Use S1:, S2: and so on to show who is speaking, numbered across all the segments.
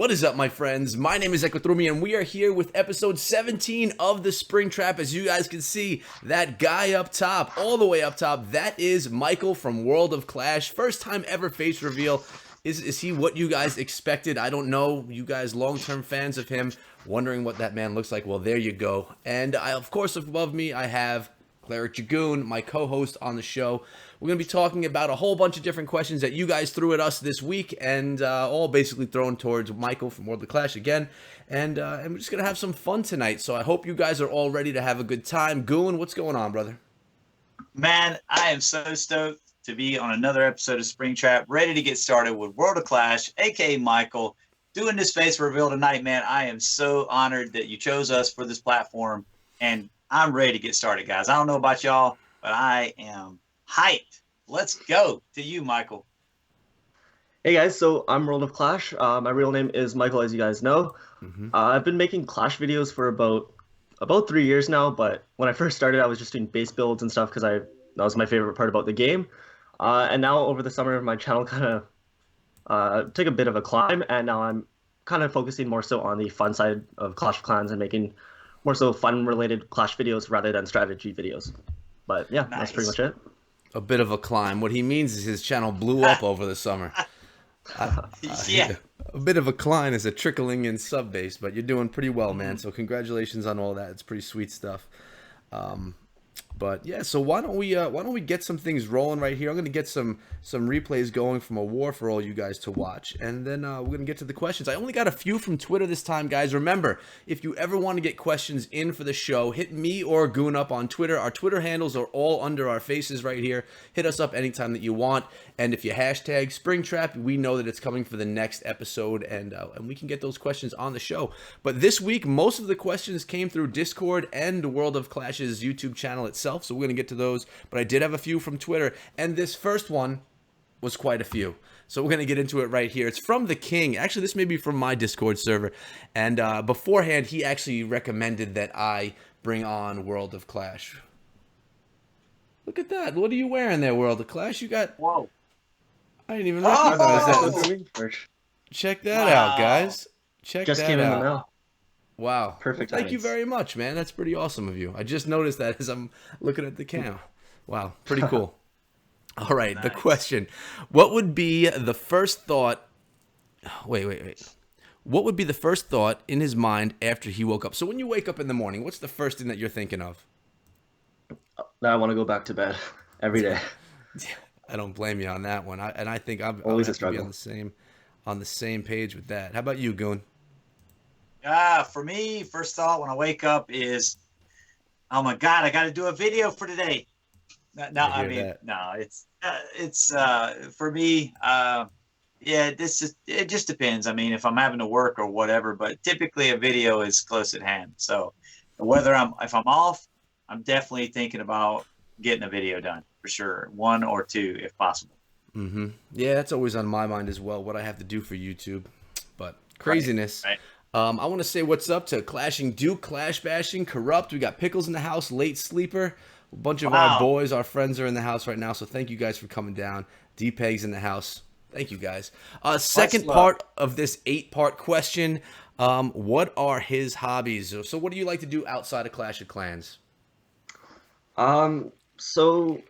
S1: What is up, my friends? My name is Ekotrumi, and we are here with episode 17 of the Spring Trap. As you guys can see, that guy up top, all the way up top, that is Michael from World of Clash. First time ever face reveal. Is he what you guys expected? I don't know. You guys long-term fans of him, wondering what that man looks like. Well, there you go. And of course, above me, I have Cleric Dragoon, my co-host on the show. We're going to be talking about a whole bunch of different questions that you guys threw at us this week, and all basically thrown towards Michael from World of Clash again. And we're just going to have some fun tonight, so I hope you guys are all ready to have a good time. Goon, what's going on, brother?
S2: Man, I am so stoked to be on another episode of Spring Trap, ready to get started with World of Clash, aka Michael, doing this face reveal tonight, man. I am so honored that you chose us for this platform, and I'm ready to get started, guys. I don't know about y'all, but I am hyped. Let's go to you, Michael.
S3: Hey guys, so I'm World of Clash. My real name is Michael, as you guys know. I've been making Clash videos for about 3 years now, but when I first started, I was just doing base builds and stuff because that was my favorite part about the game. And now over the summer, my channel kind of took a bit of a climb, and now I'm kind of focusing more so on the fun side of Clash of Clans and making more so fun-related Clash videos rather than strategy videos. But yeah,
S2: Nice.
S3: That's pretty much it.
S1: A bit of a climb. What he means is his channel blew up over the summer.
S2: Yeah.
S1: A bit of a climb is a trickling in sub base, but you're doing pretty well, man. So congratulations on all that. It's pretty sweet stuff. But yeah, so why don't we get some things rolling right here? I'm gonna get some replays going from a war for all you guys to watch, and then we're gonna get to the questions. I only got a few from Twitter this time, guys. Remember, if you ever want to get questions in for the show, hit me or Goon up on Twitter. Our Twitter handles are all under our faces right here. Hit us up anytime that you want, and if you hashtag Springtrap, we know that it's coming for the next episode, and we can get those questions on the show. But this week, most of the questions came through Discord and World of Clash's YouTube channel itself. So we're going to get to those, but I did have a few from Twitter, and this first one was quite a few. So we're going to get into it right here. It's from the King. Actually, this may be from my Discord server, and beforehand, he actually recommended that I bring on World of Clash. Look at that. What are you wearing there, World of Clash? You got...
S2: Whoa.
S1: I didn't even recognize
S2: Oh!
S1: that. Check that out, guys. Check
S3: Just
S1: that
S3: came in the
S1: out.
S3: mail.
S1: Wow.
S3: Perfect
S1: Thank you
S3: timings.
S1: very much, man. That's pretty awesome of you. I just noticed that as I'm looking at the cam. Wow. Pretty cool. All right. The
S2: Nice.
S1: question. What would be the first thought... Wait. What would be the first thought in his mind after he woke up? So when you wake up in the morning, what's the first thing that you're thinking of?
S3: Now I want to go back to bed every day.
S1: I don't blame you on that one. I think I'll
S3: Always a
S1: have to be
S3: struggle.
S1: on the same page with that. How about you, Goon?
S2: For me, first thought when I wake up is, oh my God, I got to do a video for today.
S1: I hear that.
S2: It's for me. Yeah, it just depends. I mean, if I'm having to work or whatever, but typically a video is close at hand. So if I'm off, I'm definitely thinking about getting a video done for sure, 1 or 2 if possible.
S1: Yeah, that's always on my mind as well, what I have to do for YouTube. But craziness.
S2: Right.
S1: I want to say what's up to Clashing Duke, Clash Bashing, Corrupt. We got Pickles in the house, Late Sleeper. A bunch of our boys, our friends are in the house right now, so thank you guys for coming down. D-Peg's in the house. Thank you guys. Second part of this 8-part question. What are his hobbies? So what do you like to do outside of Clash of Clans?
S3: So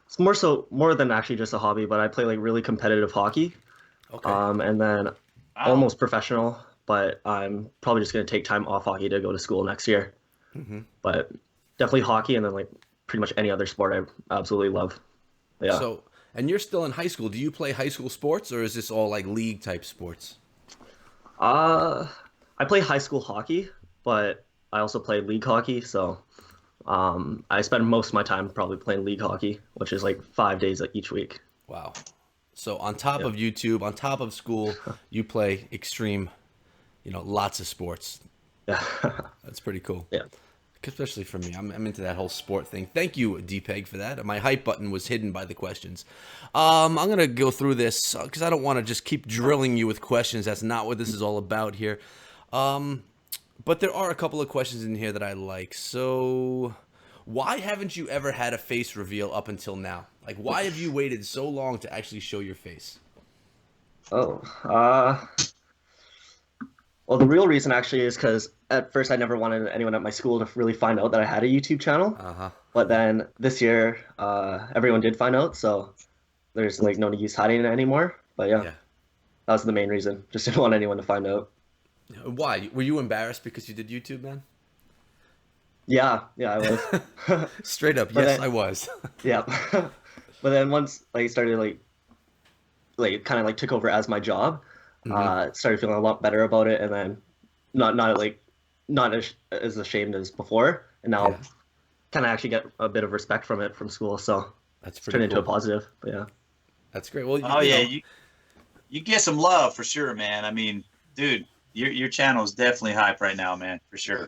S3: it's more than actually just a hobby, but I play like really competitive hockey.
S1: Okay.
S3: And then almost professional, but I'm probably just gonna take time off hockey to go to school next year. But definitely hockey, and then like pretty much any other sport I absolutely love. Yeah.
S1: So, and you're still in high school. Do you play high school sports, or is this all like league type sports?
S3: I play high school hockey, but I also play league hockey. So I spend most of my time probably playing league hockey, which is like 5 days each week.
S1: Wow. So on top of YouTube, on top of school, you play extreme, lots of sports.
S3: Yeah.
S1: That's pretty cool.
S3: Yeah.
S1: Especially for me. I'm into that whole sport thing. Thank you, D-Peg, for that. My hype button was hidden by the questions. I'm going to go through this because I don't want to just keep drilling you with questions. That's not what this is all about here. But there are a couple of questions in here that I like. So why haven't you ever had a face reveal up until now? Like, why have you waited so long to actually show your face?
S3: Oh, well, the real reason actually is because at first I never wanted anyone at my school to really find out that I had a YouTube channel.
S1: Uh-huh.
S3: But then this year, everyone did find out, so there's like no use hiding it anymore. But yeah,
S1: Yeah.
S3: that was the main reason. Just didn't want anyone to find out.
S1: Why? Were you embarrassed because you did YouTube, man?
S3: Yeah, I was.
S1: Straight up,
S3: But
S1: yes,
S3: then,
S1: I was.
S3: yeah. But then once like started like kind of like took over as my job,
S1: Hmm.
S3: started feeling a lot better about it, and then not like not as ashamed as before, and
S1: Yeah,
S3: now kind of actually get a bit of respect from it from school. So
S1: that's
S3: it's
S1: pretty
S3: turned into a
S1: cool.
S3: positive. But yeah,
S1: That's great. Well,
S2: Oh
S1: you
S2: yeah,
S1: know,
S2: you get some love for sure, man. I mean, dude, your channel is definitely hype right now, man, for sure.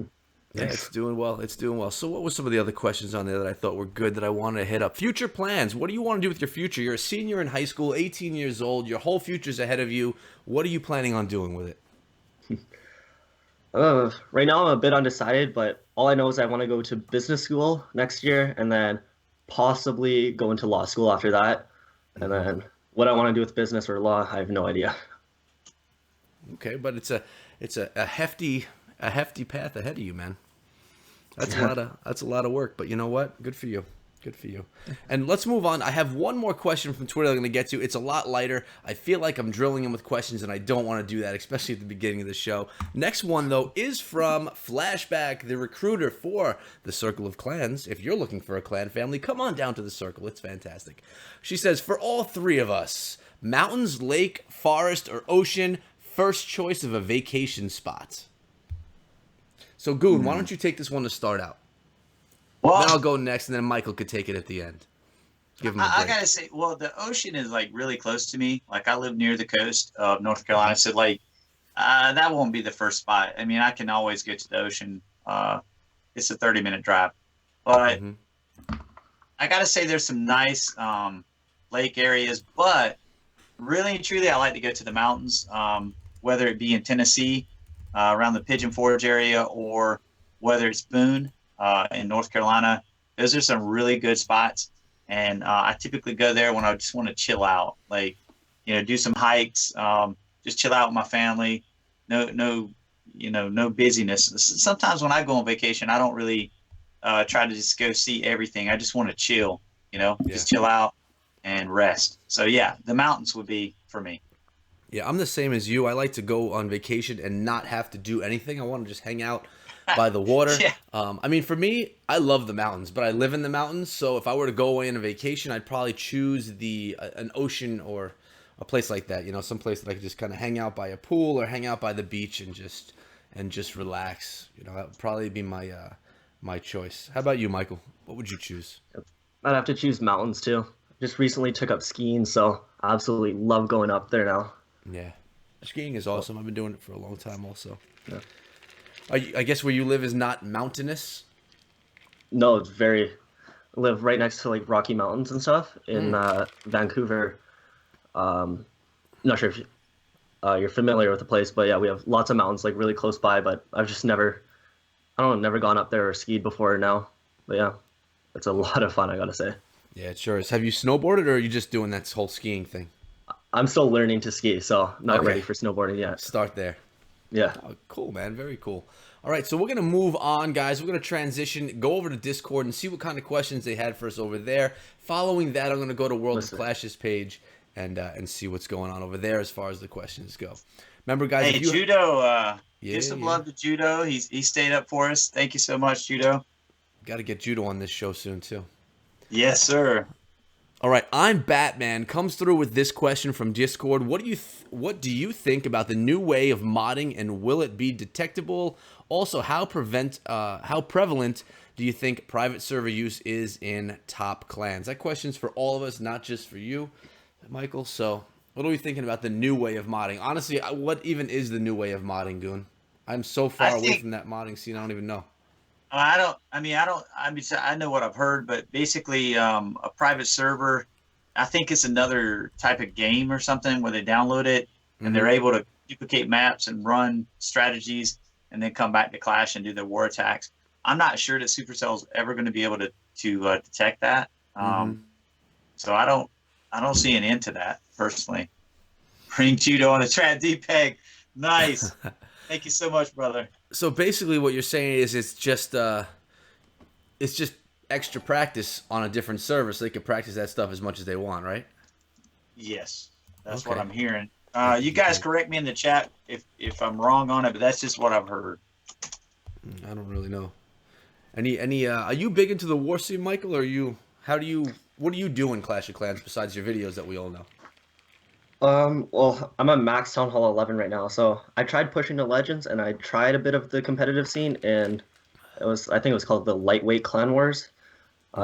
S1: yeah,
S3: thanks.
S1: it's doing well. It's doing well. So, what were some of the other questions on there that I thought were good that I wanted to hit up? Future plans. What do you want to do with your future? You're a senior in high school, 18 years old. Your whole future's ahead of you. What are you planning on doing with it?
S3: Right now, I'm a bit undecided, but all I know is I want to go to business school next year, and then possibly go into law school after that. And
S1: Hmm.
S3: then what I want to do with business or law, I have no idea.
S1: Okay, but it's a hefty path ahead of you, man.
S3: Yeah.
S1: That's a lot of work, but you know what? Good for you. Good for you. And let's move on. I have one more question from Twitter I'm going to get to. It's a lot lighter. I feel like I'm drilling in with questions, and I don't want to do that, especially at the beginning of the show. Next one, though, is from Flashback, the recruiter for the Circle of Clans. If you're looking for a clan family, come on down to the Circle. It's fantastic. She says, for all three of us, mountains, lake, forest, or ocean, first choice of a vacation spot. So, Goon, why
S2: Hmm.
S1: don't you take this one to start out? Then I'll
S2: Well,
S1: go next, and then Michael could take it at the end. Give him a
S2: I
S1: break.
S2: gotta say, well, the ocean is like really close to me. Like I live near the coast of North Carolina, so like that won't be the first spot. I mean, I can always get to the ocean. It's a 30-minute drive, but
S1: Mm-hmm.
S2: I gotta say there's some nice lake areas, but really and truly, I like to go to the mountains, whether it be in Tennessee, around the Pigeon Forge area, or whether it's Boone in North Carolina. Those are some really good spots, and I typically go there when I just want to chill out, like do some hikes, just chill out with my family. No, no busyness. Sometimes when I go on vacation, I don't really try to just go see everything. I just want to chill,
S1: Yeah.
S2: just chill out and rest. So yeah, the mountains would be for me.
S1: Yeah, I'm the same as you. I like to go on vacation and not have to do anything. I want to just hang out by the water.
S2: Yeah,
S1: I mean, for me, I love the mountains, but I live in the mountains. So if I were to go away on a vacation, I'd probably choose the an ocean or a place like that. You know, some place that I could just kind of hang out by a pool or hang out by the beach and just relax. You know, that would probably be my choice. How about you, Michael? What would you choose?
S3: I'd have to choose mountains too. Just recently took up skiing, so I absolutely love going up there now.
S1: Yeah, skiing is awesome. I've been doing it for a long time, also.
S3: Yeah.
S1: I guess where you live is not mountainous.
S3: No, it's very I live right next to like Rocky Mountains and stuff in
S1: Mm.
S3: Vancouver. Not sure if you're familiar with the place, but yeah, we have lots of mountains like really close by. But I've just I don't know, never gone up there or skied before now. But yeah, it's a lot of fun, I gotta say.
S1: Yeah, it sure is. Have you snowboarded, or are you just doing that whole skiing thing?
S3: I'm still learning to ski, so not ready
S1: Okay,
S3: for snowboarding yet.
S1: start there.
S3: Yeah.
S1: Oh, cool, man. Very cool. All right, so we're gonna move on, guys. We're gonna transition, go over to Discord, and see what kind of questions they had for us over there. Following that, I'm gonna go to World of
S3: Listen.
S1: Clashes page and see what's going on over there as far as the questions go. Remember, guys,
S2: hey
S1: if you
S2: Judo,
S1: yeah
S2: give some
S1: yeah
S2: love to Judo. He stayed up for us. Thank you so much, Judo.
S1: got to get Judo on this show soon too.
S2: Yes, sir.
S1: All right, I'm Batman comes through with this question from Discord. What do you think about the new way of modding, and will it be detectable? Also, how prevalent do you think private server use is in top clans? That question's for all of us, not just for you, Michael. So, what are we thinking about the new way of modding? Honestly, what even is the new way of modding, Goon? I'm so
S2: I
S1: far away
S2: think
S1: from that modding scene, I don't even know.
S2: I don't. I mean, I don't. I mean, I know what I've heard, but basically, a private server. I think it's another type of game or something where they download it and
S1: Mm-hmm.
S2: they're able to duplicate maps and run strategies and then come back to Clash and do their war attacks. I'm not sure that Supercell's ever going to be able to detect that.
S1: Mm-hmm.
S2: So I don't see an end to that personally. Bring judo on a trad D-peg. Nice. Thank you so much, brother.
S1: So basically, what you're saying is it's just extra practice on a different server, so they can practice that stuff as much as they want, right?
S2: Yes, that's
S1: Okay.
S2: what I'm hearing. You guys correct me in the chat if I'm wrong on it, but that's just what I've heard.
S1: I don't really know. Any are you big into the war scene, Michael? Or what do you do in Clash of Clans besides your videos that we all know?
S3: Well, I'm on max Town Hall 11 right now, so I tried pushing to Legends, and I tried a bit of the competitive scene, and I think it was called the Lightweight Clan Wars.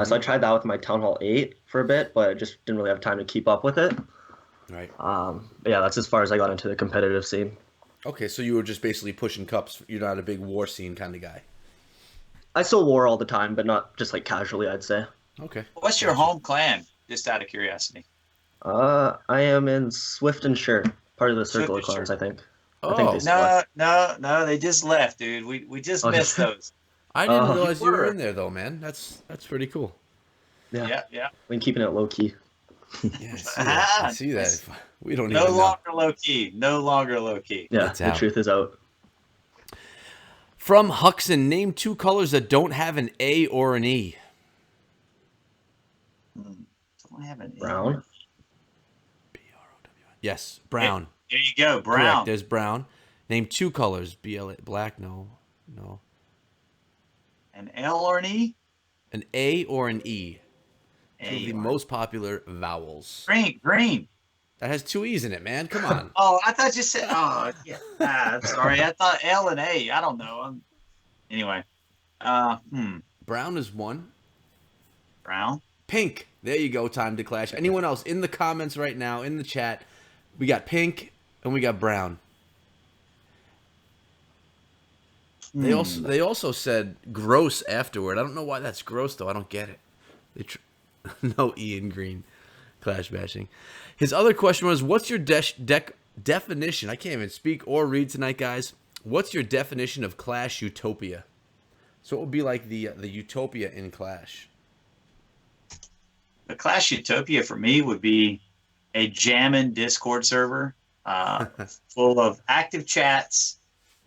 S3: So I tried that with my Town Hall 8 for a bit, but I just didn't really have time to keep up with it.
S1: Right.
S3: But yeah, that's as far as I got into the competitive scene.
S1: Okay, so you were just basically pushing cups. You're not a big war scene kind of guy.
S3: I still war all the time, but not just like casually, I'd say.
S1: Okay.
S2: What's your home clan? Just out of curiosity.
S3: I am in Swift and Shirt, part of the Circle of
S2: Swift and
S3: Clans, I think.
S1: Oh.
S3: I think they still are.
S2: No, they just left, dude. We just missed those.
S1: I didn't
S3: Oh.
S1: realize you were in there though, man. That's pretty cool.
S3: Yeah.
S2: Yeah.
S3: Been keeping it low key.
S1: Yeah, I see that. We don't
S2: No
S1: even know.
S2: longer low key. No longer low key.
S3: Yeah,
S1: It's
S3: the
S1: out.
S3: truth is out.
S1: From Huxon, name 2 colors that don't have an A or an E.
S2: Don't have an
S3: Brown.
S1: Yes, brown.
S2: There you go,
S1: Correct.
S2: brown.
S1: There's brown. Name 2 colors. Black. No.
S2: An L or an E?
S1: An A or an E. 2 of
S2: A
S1: the
S2: or-
S1: most popular vowels.
S2: Green.
S1: That has 2 E's in it, man. Come on.
S2: Oh, I thought you said. Oh, yeah. I'm sorry. I thought L and A. I don't know. Anyway.
S1: Brown is 1.
S2: Brown.
S1: Pink. There you go. Time to clash. Anyone else in the comments right now, in the chat? We got pink and we got brown. They also said gross afterward. I don't know why that's gross though. I don't get it. No E in green. Clash bashing. His other question was, what's your definition? I can't even speak or read tonight, guys. What's your definition of Clash Utopia? So it would be like the Utopia in Clash.
S2: The Clash Utopia for me would be a jamming Discord server full of active chats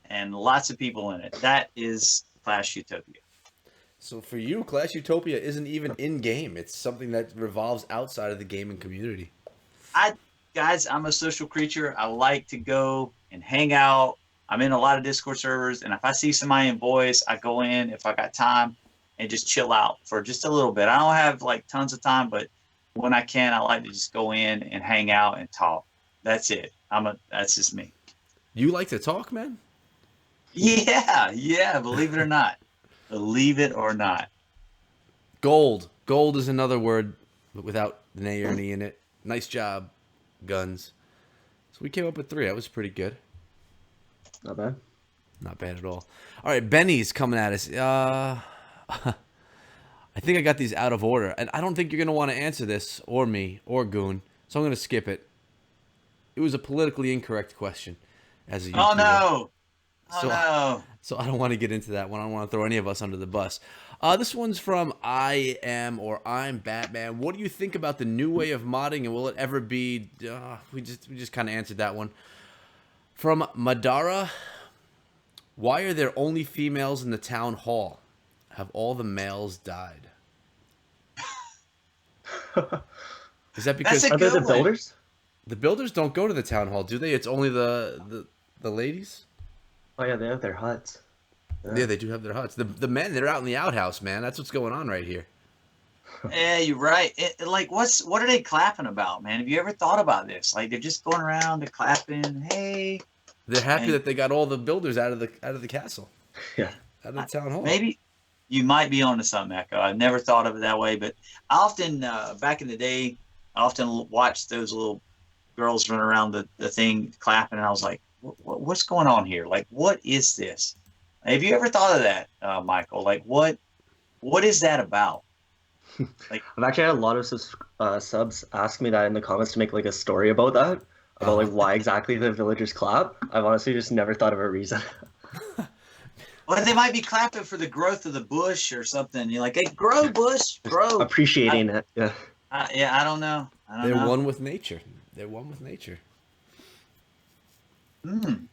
S2: and lots of people in it. That is Clash Utopia.
S1: So for you, Clash Utopia isn't even in-game. It's something that revolves outside of the gaming community.
S2: Guys, I'm a social creature. I like to go and hang out. I'm in a lot of Discord servers, and if I see somebody in voice, I go in if I got time and just chill out for just a little bit. I don't have like tons of time, but when I can, I like to just go in and hang out and talk. That's it. That's just me.
S1: You like to talk, man?
S2: Yeah. Believe it or not. Believe it or not.
S1: Gold. Gold is another word, but without an A or an E in it. Nice job, guns. So we came up with 3. That was pretty good.
S3: Not bad.
S1: Not bad at all. All right, Benny's coming at us. I think I got these out of order, and I don't think you're going to want to answer this, or me, or Goon, so I'm going to skip it. It was a politically incorrect question. As a YouTuber.
S2: Oh, no.
S1: So I don't want to get into that one. I don't want to throw any of us under the bus. This one's from I'm Batman. What do you think about the new way of modding, and will it ever be... we just kind of answered that one. From Madara, why are there only females in the town hall? Have all the males died? Is that because
S2: That's a
S3: Are they the
S2: good one.
S3: builders?
S1: the builders don't go to the town hall, do they? It's only the ladies?
S3: Oh yeah, they have their huts.
S1: Yeah, they do have their huts. The men, they're out in the outhouse, man. That's what's going on right here.
S2: Yeah, you're right. What are they clapping about, man? Have you ever thought about this? Like they're just going around, they're clapping. Hey,
S1: They're happy
S2: And-
S1: that they got all the builders out of the castle,
S3: Yeah.
S1: out of the town hall.
S2: maybe you might be onto something, Echo. I've never thought of it that way, but I often, back in the day, I often watched those little girls run around the thing clapping, and I was like, what's going on here? Like, what is this? Have you ever thought of that, Michael? Like, what is that about?
S3: I've actually had a lot of subs ask me that in the comments to make like a story about that, about like why exactly the villagers clap. I've honestly just never thought of a reason.
S2: Well, they might be clapping for the growth of the bush or something. You're like, hey, grow, bush, grow.
S3: Appreciating it. Yeah.
S2: Yeah, I don't know.
S1: They're one with nature. They're one with nature.
S2: Hmm.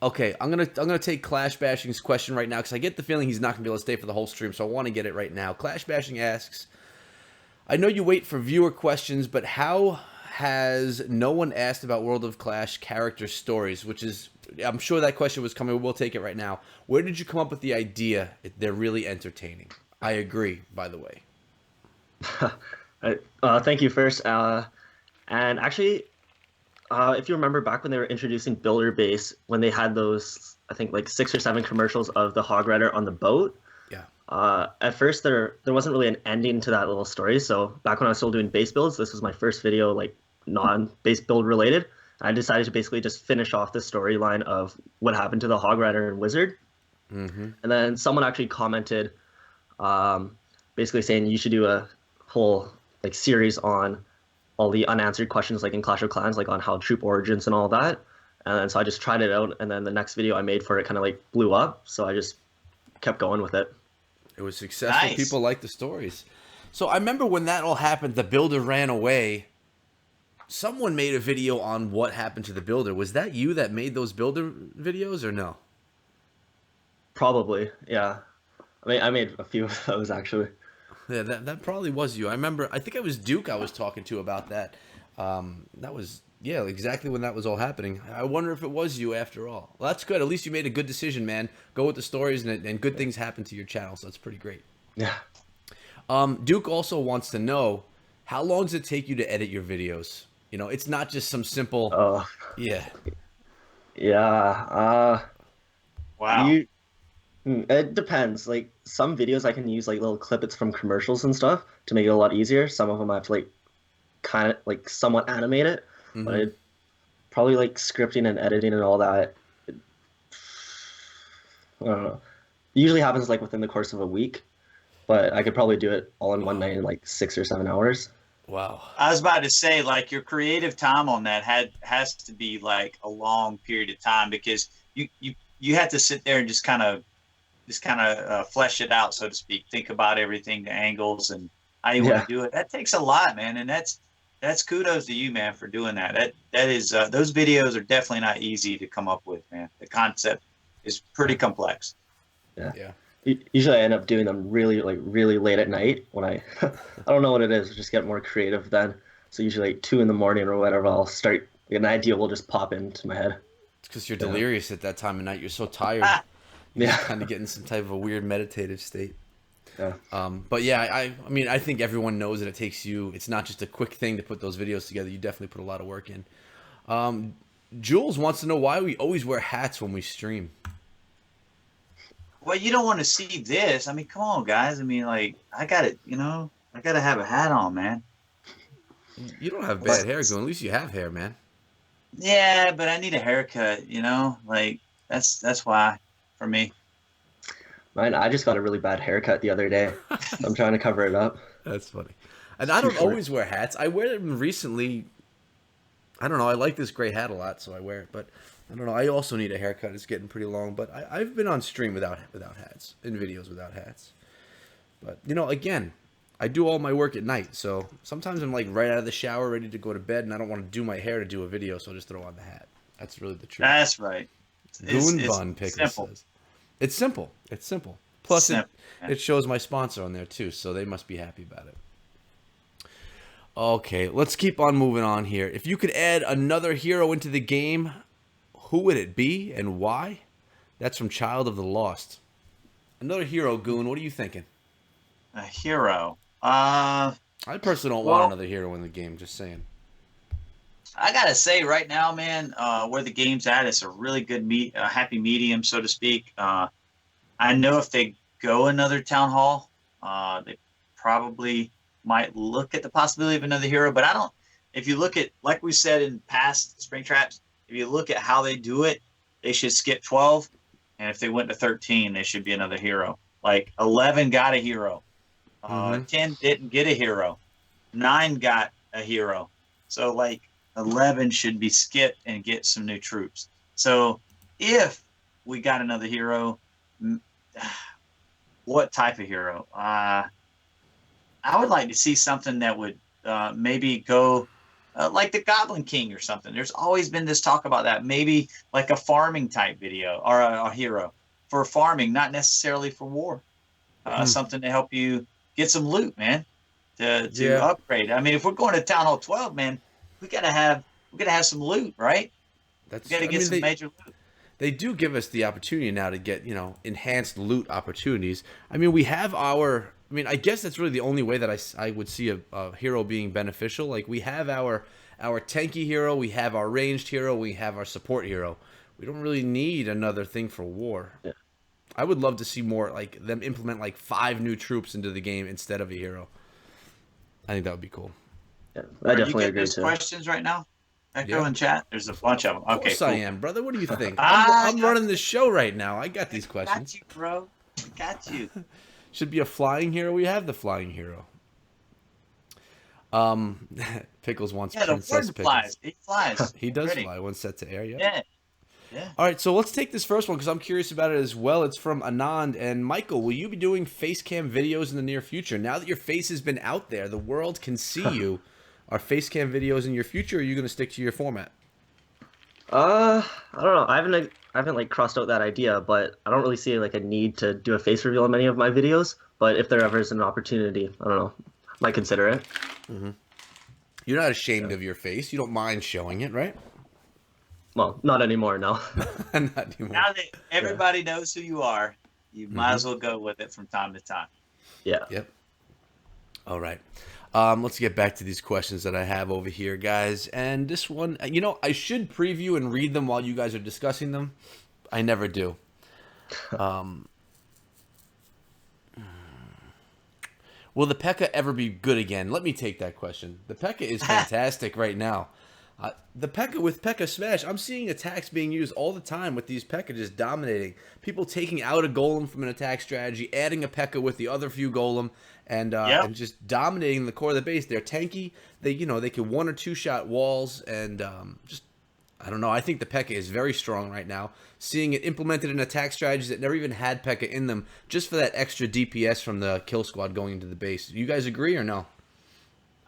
S1: Okay, I'm gonna take Clash Bashing's question right now because I get the feeling he's not gonna be able to stay for the whole stream, so I want to get it right now. Clash Bashing asks, I know you wait for viewer questions, but how has no one asked about World of Clash character stories? Which is, I'm sure that question was coming. We'll take it right now. Where did you come up with the idea? They're really entertaining. I agree, by the way.
S3: Thank you first. And actually, if you remember back when they were introducing Builder Base, when they had those, I think like 6 or 7 commercials of the Hog Rider on the boat.
S1: Yeah.
S3: At first, there wasn't really an ending to that little story. So back when I was still doing base builds, this was my first video, like non-base build related. I decided to basically just finish off the storyline of what happened to the Hog Rider and Wizard.
S1: Mm-hmm.
S3: And then someone actually commented, basically saying you should do a whole like series on all the unanswered questions, like in Clash of Clans, like on how troop origins and all that. And then, so I just tried it out, and then the next video I made for it kind of like blew up. So I just kept going with it.
S1: It was successful.
S2: Nice.
S1: People liked the stories. So I remember when that all happened, the builder ran away. Someone made a video on what happened to the builder. Was that you that made those builder videos or no?
S3: Probably, yeah. I mean, I made a few of those actually.
S1: Yeah, that probably was you. I remember, I think it was Duke I was talking to about that. That was, yeah, exactly when that was all happening. I wonder if it was you after all. Well, that's good. At least you made a good decision, man. Go with the stories, and good things happen to your channel, so that's pretty great.
S3: Yeah.
S1: Duke also wants to know, how long does it take you to edit your videos? You know, it's not just some simple,
S3: Oh,
S1: yeah.
S3: yeah.
S2: Wow.
S3: It depends. Like some videos I can use like little clippets from commercials and stuff to make it a lot easier. Some of them I have to like kind of like somewhat animate it, but
S1: Mhm.
S3: it probably like scripting and editing and all that. I don't know. It usually happens like within the course of a week, but I could probably do it all in one night in like 6 or 7 hours.
S1: Wow.
S2: I was about to say, like, your creative time on that has to be like a long period of time, because you have to sit there and just kind of flesh it out, so to speak. Think about everything, the angles, and how you want
S3: Yeah.
S2: to do it. That takes a lot, man, and that's kudos to you, man, for doing that. That is those videos are definitely not easy to come up with, man. The concept is pretty complex.
S3: Yeah.
S1: Yeah.
S3: Usually I end up doing them really late at night when I I don't know what it is, just get more creative then. So usually like 2 in the morning or whatever, I'll start an idea will just pop into my head.
S1: It's because you're
S3: Yeah.
S1: delirious at that time of night. You're so tired. You're just
S3: Yeah.
S1: kind of getting some type of a weird meditative state.
S3: Yeah.
S1: But yeah, I mean, I think everyone knows that it takes you. It's not just a quick thing to put those videos together. You definitely put a lot of work in. Jules wants to know why we always wear hats when we stream.
S2: Well, you don't want to see this. I mean, come on, guys. I mean, like, I got it. I got to have a hat on, man.
S1: You don't have bad hair, Goon. At least you have hair, man.
S2: Yeah, but I need a haircut. Like that's why for me.
S3: Mine, I just got a really bad haircut the other day. So I'm trying to cover it up.
S1: That's funny. And I
S3: too
S1: don't
S3: short.
S1: always wear hats. I wear them recently. I don't know. I like this gray hat a lot, so I wear it. But I don't know. I also need a haircut. It's getting pretty long. But I've been on stream without hats, in videos without hats. But again, I do all my work at night, so sometimes I'm like right out of the shower, ready to go to bed, and I don't want to do my hair to do a video, so I'll just throw on the hat. That's really the truth.
S2: That's right.
S1: Goon Bun Pickle says. It's simple. It's simple. Plus,
S2: Simple.
S1: it shows my sponsor on there too, so they must be happy about it. Okay, let's keep on moving on here. If you could add another hero into the game, who would it be and why? That's from Child of the Lost. Another hero, Goon. What are you thinking?
S2: A hero.
S1: I personally don't
S2: Well-
S1: want another hero in the game. Just saying.
S2: I gotta say right now, man, where the game's at, it's a really good happy medium, so to speak. I know if they go another town hall, they probably might look at the possibility of another hero. But I don't. If you look at, like we said in past spring traps, if you look at how they do it, they should skip 12, and if they went to 13, they should be another hero. Like 11 got a hero, 10 didn't get a hero, 9 got a hero. So like 11 should be skipped and get some new troops. So if we got another hero, what type of hero? I would like to see something that would maybe go like the Goblin King or something. There's always been this talk about that. Maybe like a farming type video or a hero for farming, not necessarily for war. Something to help you get some loot, man, to
S1: Yeah,
S2: upgrade. I mean, if we're going to Town Hall 12, man, we gotta have some loot, right? We
S1: that's.
S2: gotta
S1: I
S2: get
S1: mean,
S2: some major loot.
S1: they do give us the opportunity now to get enhanced loot opportunities. I mean, we have our. I mean, I guess that's really the only way that I would see a hero being beneficial. Like we have our tanky hero, we have our ranged hero, we have our support hero. We don't really need another thing for war.
S3: Yeah.
S1: I would love to see more like them implement like 5 new troops into the game instead of a hero. I think that would be cool.
S3: Yeah,
S2: Are
S3: I
S2: you
S3: definitely
S2: getting
S3: agree
S2: those
S3: too.
S2: questions right now? Echo
S1: Yeah.
S2: in chat. There's a bunch of them.
S1: Of
S2: Okay,
S1: course
S2: cool.
S1: I am, brother. What do you think?
S2: Ah,
S1: I'm running the show right now. I got these
S2: Got
S1: questions.
S2: you, bro. Got you.
S1: Should be a flying hero. We have the flying hero. Pickles wants
S2: Yeah, the
S1: Princess
S2: warden
S1: Pickles.
S2: flies. He flies.
S1: He does
S2: Pretty.
S1: fly. One set to air. Yeah.
S2: Yeah. Yeah.
S1: All right, so let's take this first one because I'm curious about it as well. It's from Anand and Michael. Will you be doing face cam videos in the near future? Now that your face has been out there, the world can see you. Are face cam videos in your future? Or are you going to stick to your format?
S3: I don't know. I haven't like crossed out that idea, but I don't really see like a need to do a face reveal in many of my videos. But if there ever is an opportunity, I don't know, might consider it.
S1: You're not ashamed of your face. You don't mind showing it, right?
S3: Well, not anymore, no.
S1: Not anymore.
S2: Now that everybody knows who you are, you might as well go with it from time to time.
S3: Yeah.
S1: Yep. All right. Let's get back to these questions that I have over here, guys. And this one, I should preview and read them while you guys are discussing them. I never do. Will the P.E.K.K.A. ever be good again? Let me take that question. The P.E.K.K.A. is fantastic right now. The P.E.K.K.A. with P.E.K.K.A. Smash, I'm seeing attacks being used all the time with these P.E.K.K.A. just dominating. People taking out a golem from an attack strategy, adding a P.E.K.K.A. with the other few golem, and just dominating the core of the base. They're tanky. They can 1 or 2 shot walls, and I don't know. I think the P.E.K.K.A. is very strong right now. Seeing it implemented in attack strategies that never even had P.E.K.K.A. in them, just for that extra DPS from the kill squad going into the base. You guys agree or no?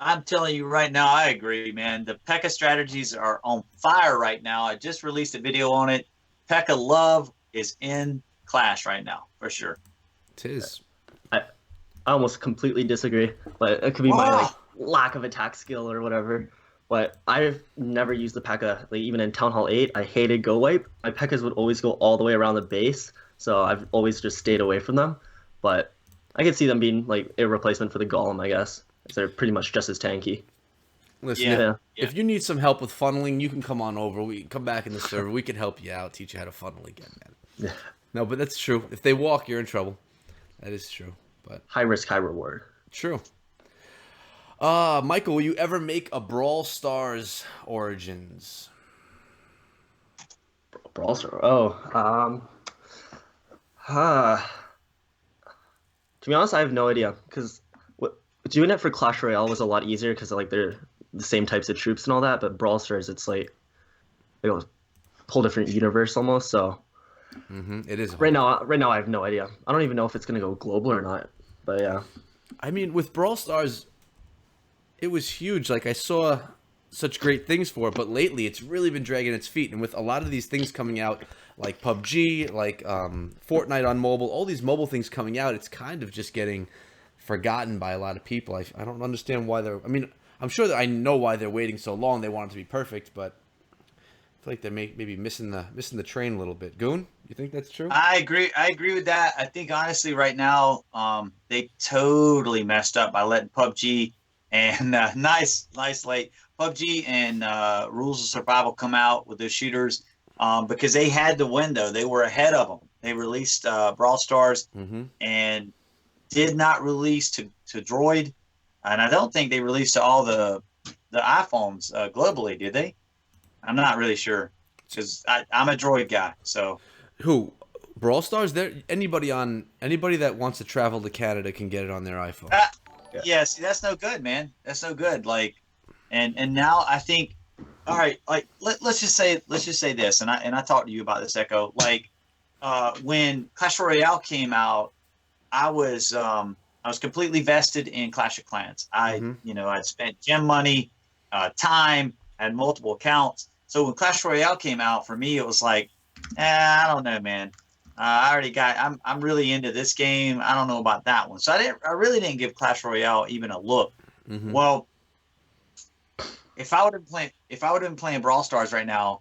S2: I'm telling you right now, I agree, man. The P.E.K.K.A. strategies are on fire right now. I just released a video on it. P.E.K.K.A. love is in Clash right now, for sure.
S1: It is.
S3: I almost completely disagree, but it could be my like lack of attack skill or whatever. But I've never used the P.E.K.K.A. Like even in Town Hall 8, I hated Go Wipe. My P.E.K.K.A.s would always go all the way around the base, so I've always just stayed away from them. But I could see them being like a replacement for the Golem, I guess. They're pretty much just as tanky.
S1: Listen, if you need some help with funneling, you can come on over. We come back in the server. We can help you out, teach you how to funnel again, man.
S3: Yeah.
S1: No, but that's true. If they walk, you're in trouble. That is true. But
S3: High risk, high reward.
S1: true. Michael, will you ever make a Brawl Stars Origins?
S3: Brawl Star. Oh, to be honest, I have no idea because doing it for Clash Royale was a lot easier because like they're the same types of troops and all that. But Brawl Stars, it's like a whole different universe almost. So
S1: It is.
S3: right now, I have no idea. I don't even know if it's gonna go global or not. But yeah.
S1: I mean, with Brawl Stars, it was huge. Like, I saw such great things for it, but lately it's really been dragging its feet. And with a lot of these things coming out, like PUBG, like Fortnite on mobile, all these mobile things coming out, it's kind of just getting forgotten by a lot of people. I don't understand why they're... I mean, I'm sure that I know why they're waiting so long. They want it to be perfect, but I feel like they're maybe missing the train a little bit. Goon, you think that's true?
S2: I agree with that. I think honestly, right now, they totally messed up by letting PUBG and nice late PUBG and Rules of Survival come out with those shooters because they had the window. They were ahead of them. They released Brawl Stars and did not release to Droid, and I don't think they released to all the iPhones globally. Did they? I'm not really sure because I'm a Droid guy. So
S1: Who? Brawl Stars? There, anybody that wants to travel to Canada can get it on their iPhone.
S2: yeah, see, that's no good, man. That's no good. Like, and now I think, all right, like let's just say this, and I talked to you about this, Echo. Like, when Clash Royale came out, I was completely vested in Clash of Clans. I'd spent gem money, time, had multiple accounts. So when Clash Royale came out, for me, it was like, I don't know, man. I already got. I'm really into this game. I don't know about that one. So I really didn't give Clash Royale even a look.
S1: Mm-hmm.
S2: Well, if I would have been playing Brawl Stars right now,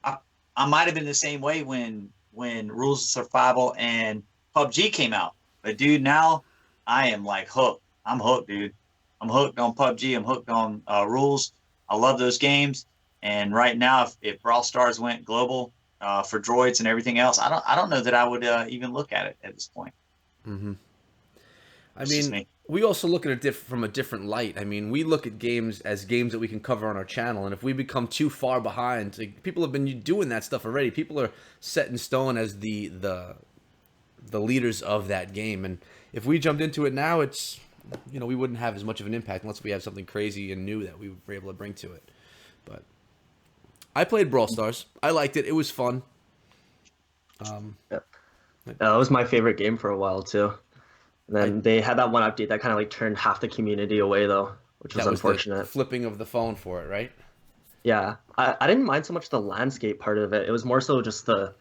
S2: I might have been the same way when Rules of Survival and PUBG came out. But dude, now I am like hooked. I'm hooked, dude. I'm hooked on PUBG. I'm hooked on Rules. I love those games. And right now, if Brawl Stars went global for droids and everything else, I don't know that I would even look at it at this point.
S1: Mm-hmm. I
S2: It's just
S1: mean,
S2: me.
S1: we also look at it from a different light. I mean, we look at games as games that we can cover on our channel, and if we become too far behind, like, people have been doing that stuff already. People are set in stone as the leaders of that game, and if we jumped into it now, it's, you know, we wouldn't have as much of an impact unless we have something crazy and new that we were able to bring to it. But I played Brawl Stars. I liked it. It was fun.
S3: Yeah. That was my favorite game for a while too. And then they had that one update that kind of like turned half the community away though, which was
S1: That was the
S3: unfortunate.
S1: flipping of the phone for it, right?
S3: Yeah, I didn't mind so much the landscape part of it. It was more so just the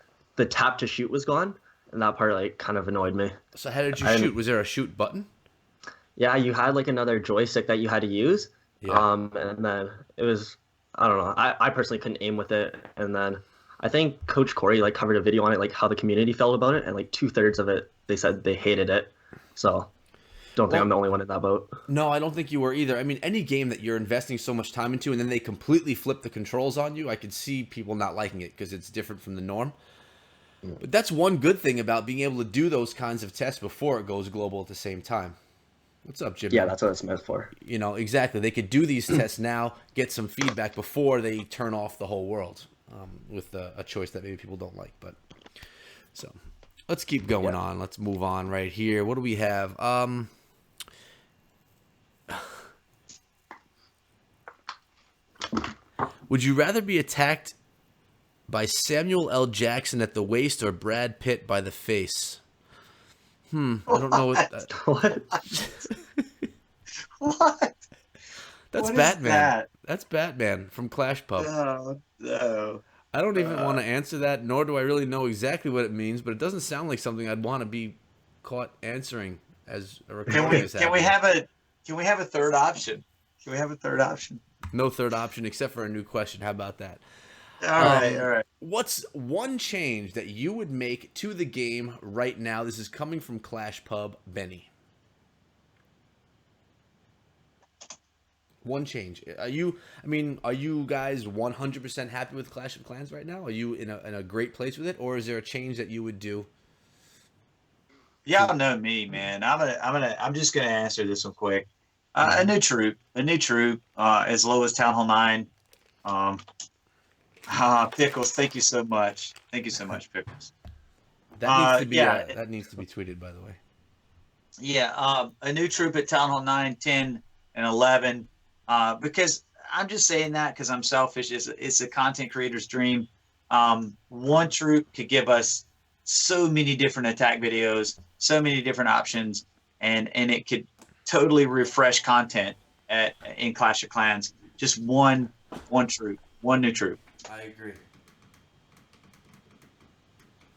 S3: tap to shoot was gone, and that part like kind of annoyed me.
S1: So how did you
S3: I didn't-
S1: shoot? Was there a shoot button?
S3: Yeah, you had like another joystick that you had to use.
S1: Yeah.
S3: And then it was, I don't know. I personally couldn't aim with it. And then I think Coach Corey like covered a video on it, like how the community felt about it, and like 2/3 of it they said they hated it. So don't think I'm the only one in that boat.
S1: No, I don't think you were either. I mean, any game that you're investing so much time into and then they completely flip the controls on you, I could see people not liking it because it's different from the norm. But that's one good thing about being able to do those kinds of tests before it goes global at the same time. What's up, Jimmy?
S3: Yeah, that's what it's meant for.
S1: You know, exactly. They could do these tests now, get some feedback before they turn off the whole world with a choice that maybe people don't like. But so let's keep going on. Let's move on right here. What do we have? Would you rather be attacked by Samuel L. Jackson at the waist or Brad Pitt by the face? I don't know what that...
S3: What?
S2: What?
S1: That's
S2: What is
S1: Batman.
S2: that?
S1: That's Batman from Clash Pub.
S2: Oh, no.
S1: I don't even want to answer that, nor do I really know exactly what it means, but it doesn't sound like something I'd want to be caught answering as a recording is
S2: Can we
S1: happening.
S2: have a third option? Can we have a third option?
S1: No third option except for a new question. How about that?
S2: All right.
S1: What's one change that you would make to the game right now? This is coming from Clash Pub, Benny. One change. Are you guys 100% happy with Clash of Clans right now? Are you in a great place with it, or is there a change that you would do?
S2: Y'all know me, man. I'm just gonna answer this one quick. A new troop, as low as Town Hall 9. Pickles, thank you so much. Thank you so much, Pickles.
S1: That needs to be
S2: yeah.
S1: that needs to be tweeted, by the way.
S2: Yeah, a new troop at Town Hall 9, 10, and 11. Because I'm just saying that because I'm selfish. It's a content creator's dream. One troop could give us so many different attack videos, so many different options, and it could totally refresh content in Clash of Clans. Just one troop, one new troop.
S1: I agree.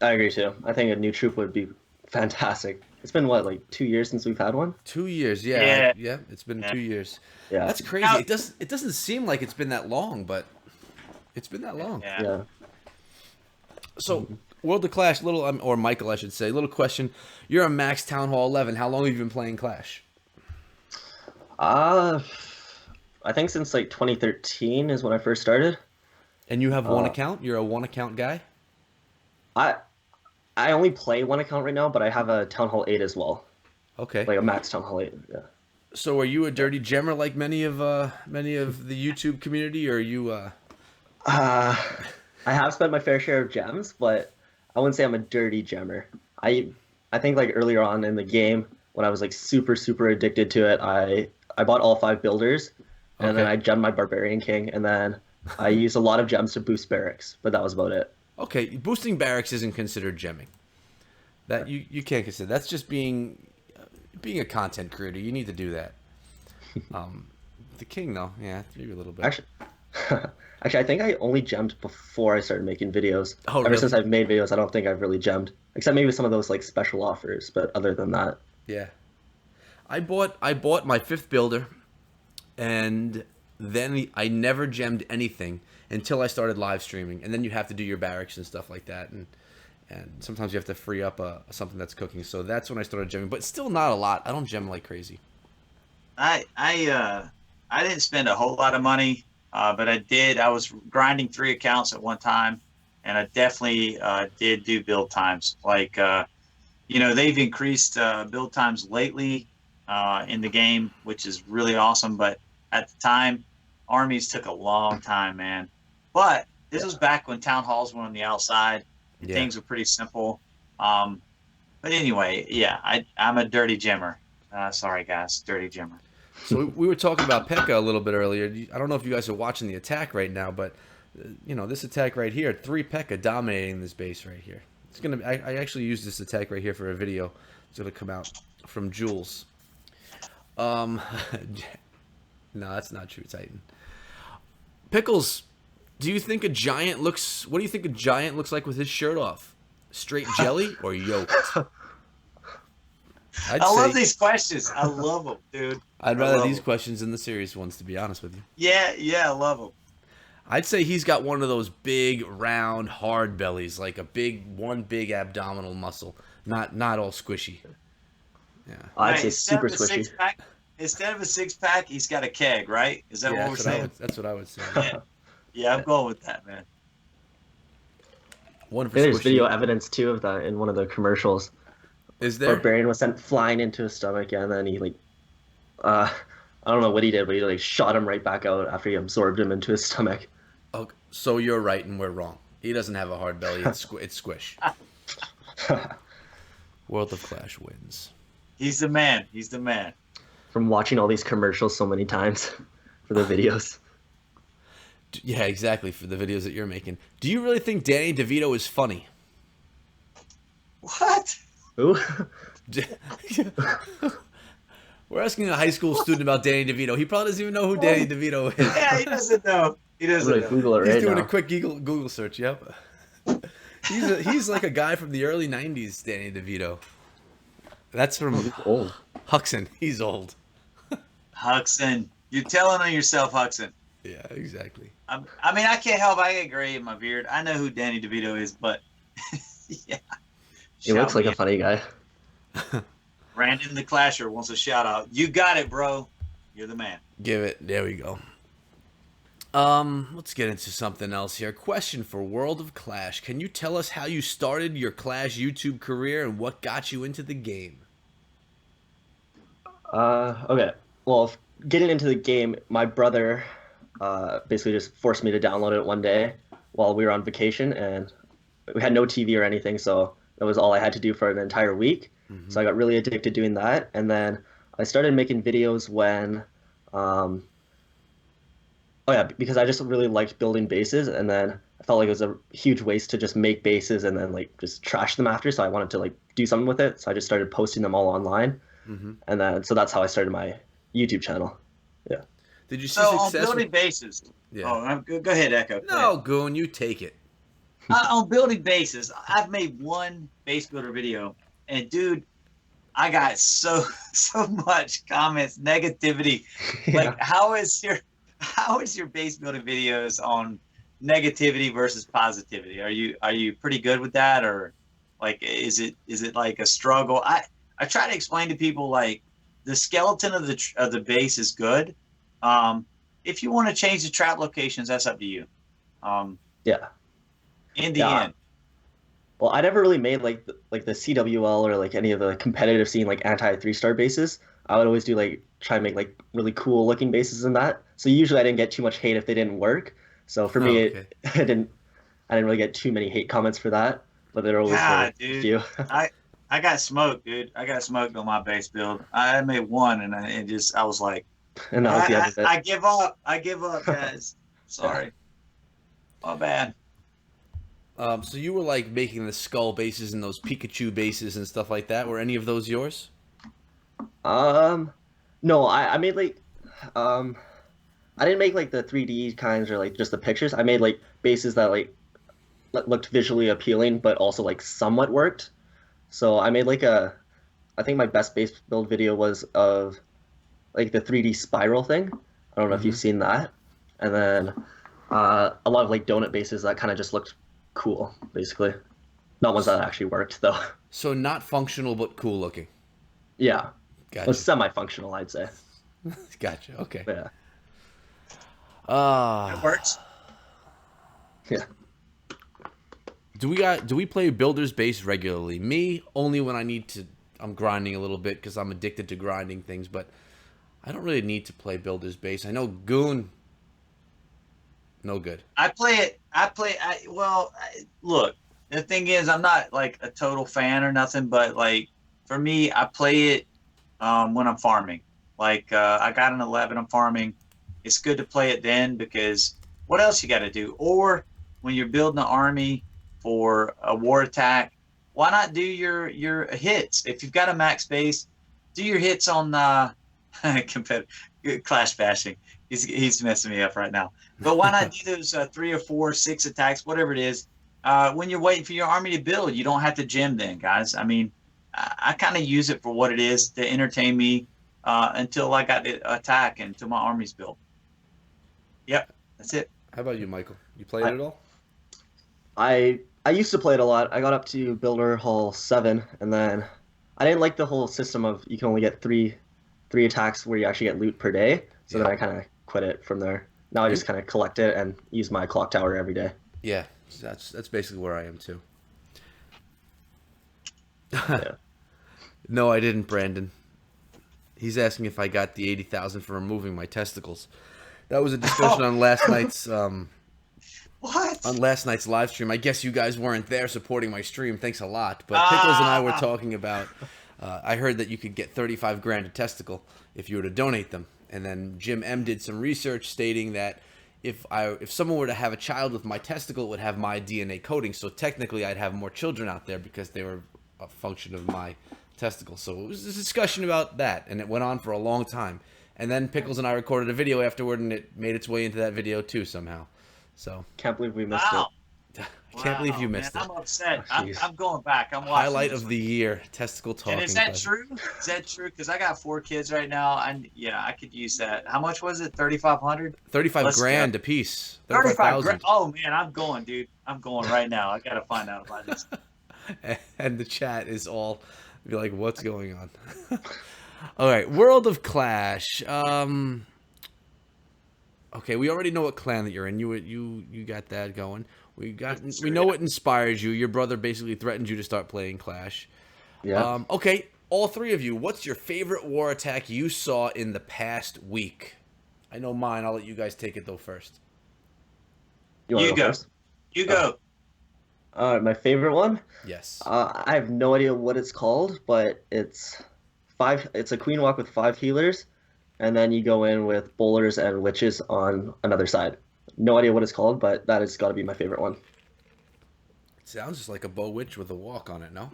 S3: I agree too. I think a new troop would be fantastic. It's been what, like 2 years since we've had one?
S1: 2 years, yeah.
S2: Yeah.
S1: It's been 2 years.
S3: Yeah.
S1: That's crazy.
S2: Now-
S1: It doesn't seem like it's been that long, but it's been that long.
S2: Yeah.
S3: Yeah.
S1: So, World of Clash, or Michael, I should say, little question. You're a max Town Hall 11. How long have you been playing Clash?
S3: I think since like 2013 is when I first started.
S1: And you have one account? You're a one account guy?
S3: I only play one account right now, but I have a Town Hall 8 as well.
S1: Okay.
S3: Like a max Town Hall 8. Yeah.
S1: So are you a dirty gemmer like many of the YouTube community, or are you
S3: I have spent my fair share of gems, but I wouldn't say I'm a dirty gemmer. I think like earlier on in the game when I was like super addicted to it, I bought all 5 builders, and then
S1: Okay.
S3: I gemmed my Barbarian King, and then I used a lot of gems to boost barracks, but that was about it.
S1: Okay, boosting barracks isn't considered gemming. That you can't consider. That's just being a content creator. You need to do that. the king though. Yeah, maybe a little bit.
S3: Actually, actually, I think I only gemmed before I started making videos.
S1: Oh,
S3: Ever since
S1: really?
S3: I've made videos, I don't think I've really gemmed, except maybe some of those like special offers. But other than that,
S1: Yeah. I bought my fifth builder, and then I never gemmed anything until I started live streaming, and then you have to do your barracks and stuff like that, and sometimes you have to free up something that's cooking. So that's when I started gemming, but still not a lot. I don't gem like crazy.
S2: I didn't spend a whole lot of money, but I did. I was grinding 3 accounts at one time, and I definitely did do build times. Like they've increased build times lately in the game, which is really awesome. But at the time, armies took a long time, man. But this was back when town halls were on the outside.
S1: Yeah.
S2: Things were pretty simple. But anyway, yeah, I'm a dirty gemmer. Sorry, guys, dirty gemmer.
S1: So we were talking about P.E.K.K.A. a little bit earlier. I don't know if you guys are watching the attack right now, but this attack right here, 3 P.E.K.K.A. dominating this base right here. It's gonna. I actually used this attack right here for a video. It's gonna come out from Jules. No, that's not true, Titan. Pickles, do you think a giant looks? What do you think a giant looks like with his shirt off? Straight jelly or yoked?
S2: I love these questions. I love them, dude.
S1: I'd rather these questions than the serious ones, to be honest with you.
S2: Yeah, I love them.
S1: I'd say he's got one of those big, round, hard bellies, like one big abdominal muscle, not all squishy. Yeah.
S3: I'd say super squishy.
S2: Instead of a 6-pack, he's got a keg, right? Is that what we're saying?
S1: That's what I would say.
S2: Yeah, I'm going with that, man.
S1: One for
S3: There's
S1: squishy.
S3: video evidence too of that in one of the commercials.
S1: Is there?
S3: Barbarian was sent flying into his stomach, and then he I don't know what he did, but he shot him right back out after he absorbed him into his stomach.
S1: Okay, so you're right and we're wrong. He doesn't have a hard belly. It's squish. World of Clash wins.
S2: He's the man. He's the man.
S3: From watching all these commercials so many times for the videos.
S1: Yeah, exactly, for the videos that you're making. Do you really think Danny DeVito is funny?
S2: What?
S3: Who?
S1: We're asking a high school student about Danny DeVito. He probably doesn't even know who Danny DeVito is.
S2: Yeah, he doesn't know. He doesn't know.
S3: Google it right now.
S1: He's doing a quick Google search, yep. He's like a guy from the early 90s, Danny DeVito. That's from
S3: Old.
S1: Huxon. He's old.
S2: Huxon. You're telling on yourself, Huxon.
S1: Yeah, exactly.
S2: I mean, I can't help. I get gray in my beard. I know who Danny DeVito is, but yeah.
S3: He looks like a funny guy.
S2: Brandon the Clasher wants a shout out. You got it, bro. You're the man.
S1: Give it. There we go. Let's get into something else here. Question for World of Clash. Can you tell us how you started your Clash YouTube career and what got you into the game?
S3: Okay. Well, getting into the game, my brother basically just forced me to download it one day while we were on vacation, and we had no TV or anything, so that was all I had to do for an entire week.
S1: Mm-hmm.
S3: So I got really addicted doing that, and then I started making videos when, because I just really liked building bases, and then I felt like it was a huge waste to just make bases and then just trash them after. So I wanted to do something with it. So I just started posting them all online, and then so that's how I started my YouTube channel. Yeah.
S1: Did you see
S2: So on
S1: success?
S2: building bases.
S1: Yeah.
S2: Oh, go ahead, Echo.
S1: No, Goon, you take it.
S2: On building bases, I've made one base builder video, and dude, I got so much comments, negativity.
S3: Yeah.
S2: Like, how is your base building videos on negativity versus positivity? Are you pretty good with that, or is it like a struggle? I try to explain to people the skeleton of the base is good. If you want to change the trap locations, that's up to you.
S3: Yeah.
S2: In the end.
S3: Well, I never really made the CWL or any of the competitive scene anti 3-star bases. I would always do try and make really cool looking bases in that. So usually I didn't get too much hate if they didn't work. So for me,
S1: okay.
S3: I didn't really get too many hate comments for that. But there always were a few.
S2: I got smoked, dude. I got smoked on my base build. I made one, and I was like,
S3: And that was the end of it.
S2: I give up. I give up, guys. Sorry. My bad.
S1: So you were making the skull bases and those Pikachu bases and stuff like that. Were any of those yours?
S3: No, I made I didn't make like the 3D kinds or like just the pictures. I made like bases that like looked visually appealing, but also like somewhat worked. So I made like I think my best base build video was of like the 3D spiral thing. I don't know if you've
S1: Hmm.
S3: seen that. And then a lot of like donut bases that kind of just looked cool, basically. Not ones that actually worked though.
S1: So not functional but cool looking.
S3: Yeah, it was
S1: Gotcha.
S3: semi-functional, I'd say.
S1: Gotcha. Okay.
S3: But yeah,
S2: It
S1: Ah.
S2: works.
S3: yeah.
S1: Do we play Builder's Base regularly? Me only when I need to. I'm grinding a little bit because I'm addicted to grinding things, but I don't really need to play Builder's Base. I know Goon, no good.
S2: I play it. Look, the thing is, I'm not like a total fan or nothing, but like for me, I play it when I'm farming. Like I got an 11, I'm farming. It's good to play it then because what else you got to do? Or when you're building an army for a war attack, why not do your hits? If you've got a max base, do your hits on competitive clash bashing. He's messing me up right now. But why not do those 3 or 4, 6 attacks, whatever it is, when you're waiting for your army to build? You don't have to gym then, guys. I mean, I kind of use it for what it is to entertain me until I got the attack and until my army's built. Yep, that's it.
S1: How about you, Michael? You played
S3: I,
S1: it at all?
S3: I used to play it a lot. I got up to Builder Hall 7, and then I didn't like the whole system of you can only get three attacks where you actually get loot per day. So
S1: Yeah.
S3: then I kind of quit it from there. Now I just kind of collect it and use my clock tower every day.
S1: Yeah, that's basically where I am too.
S3: Yeah.
S1: No, I didn't, Brandon. He's asking if I got the 80,000 for removing my testicles. That was a discussion on last night's
S2: What?
S1: live stream. I guess you guys weren't there supporting my stream. Thanks a lot. But Pickles and I were talking about. I heard that you could get 35 grand a testicle if you were to donate them. And then Jim M did some research stating that if someone were to have a child with my testicle, it would have my DNA coding. So technically, I'd have more children out there because they were a function of my testicle. So it was a discussion about that, and it went on for a long time. And then Pickles and I recorded a video afterward, and it made its way into that video too somehow. So
S3: Can't believe we missed
S2: Wow.
S1: I can't believe you missed
S2: Man,
S1: it.
S2: I'm upset.
S3: Oh, jeez.
S2: I'm going back. I'm watching
S1: Highlight
S2: this
S1: of
S2: one.
S1: the year: testicle talking.
S2: And is that
S1: pleasure.
S2: true? Is that true? Because I got 4 kids right now, and yeah, I could use that. How much was it? 3,500.
S1: 35
S2: Let's
S1: grand
S2: go.
S1: a piece.
S2: 35
S1: 35,000.
S2: grand. Oh man, I'm going, dude. I'm going right now. I gotta find out about this.
S1: And the chat is all be like, "What's going on?" All right, World of Clash. Okay, we already know what clan that you're in. You got that going. We know what inspires you. Your brother basically threatened you to start playing Clash.
S3: Yeah.
S1: Okay, all three of you. What's your favorite war attack you saw in the past week? I know mine. I'll let you guys take it though first.
S3: wanna
S2: You go.
S3: first?
S2: You go.
S3: All right, my favorite one.
S1: Yes.
S3: I have no idea what it's called, but it's 5. It's a queen walk with 5 healers, and then you go in with bowlers and witches on another side. No idea what it's called, but that has got to be my favorite one.
S1: Sounds just like a bow witch with a walk on it. No.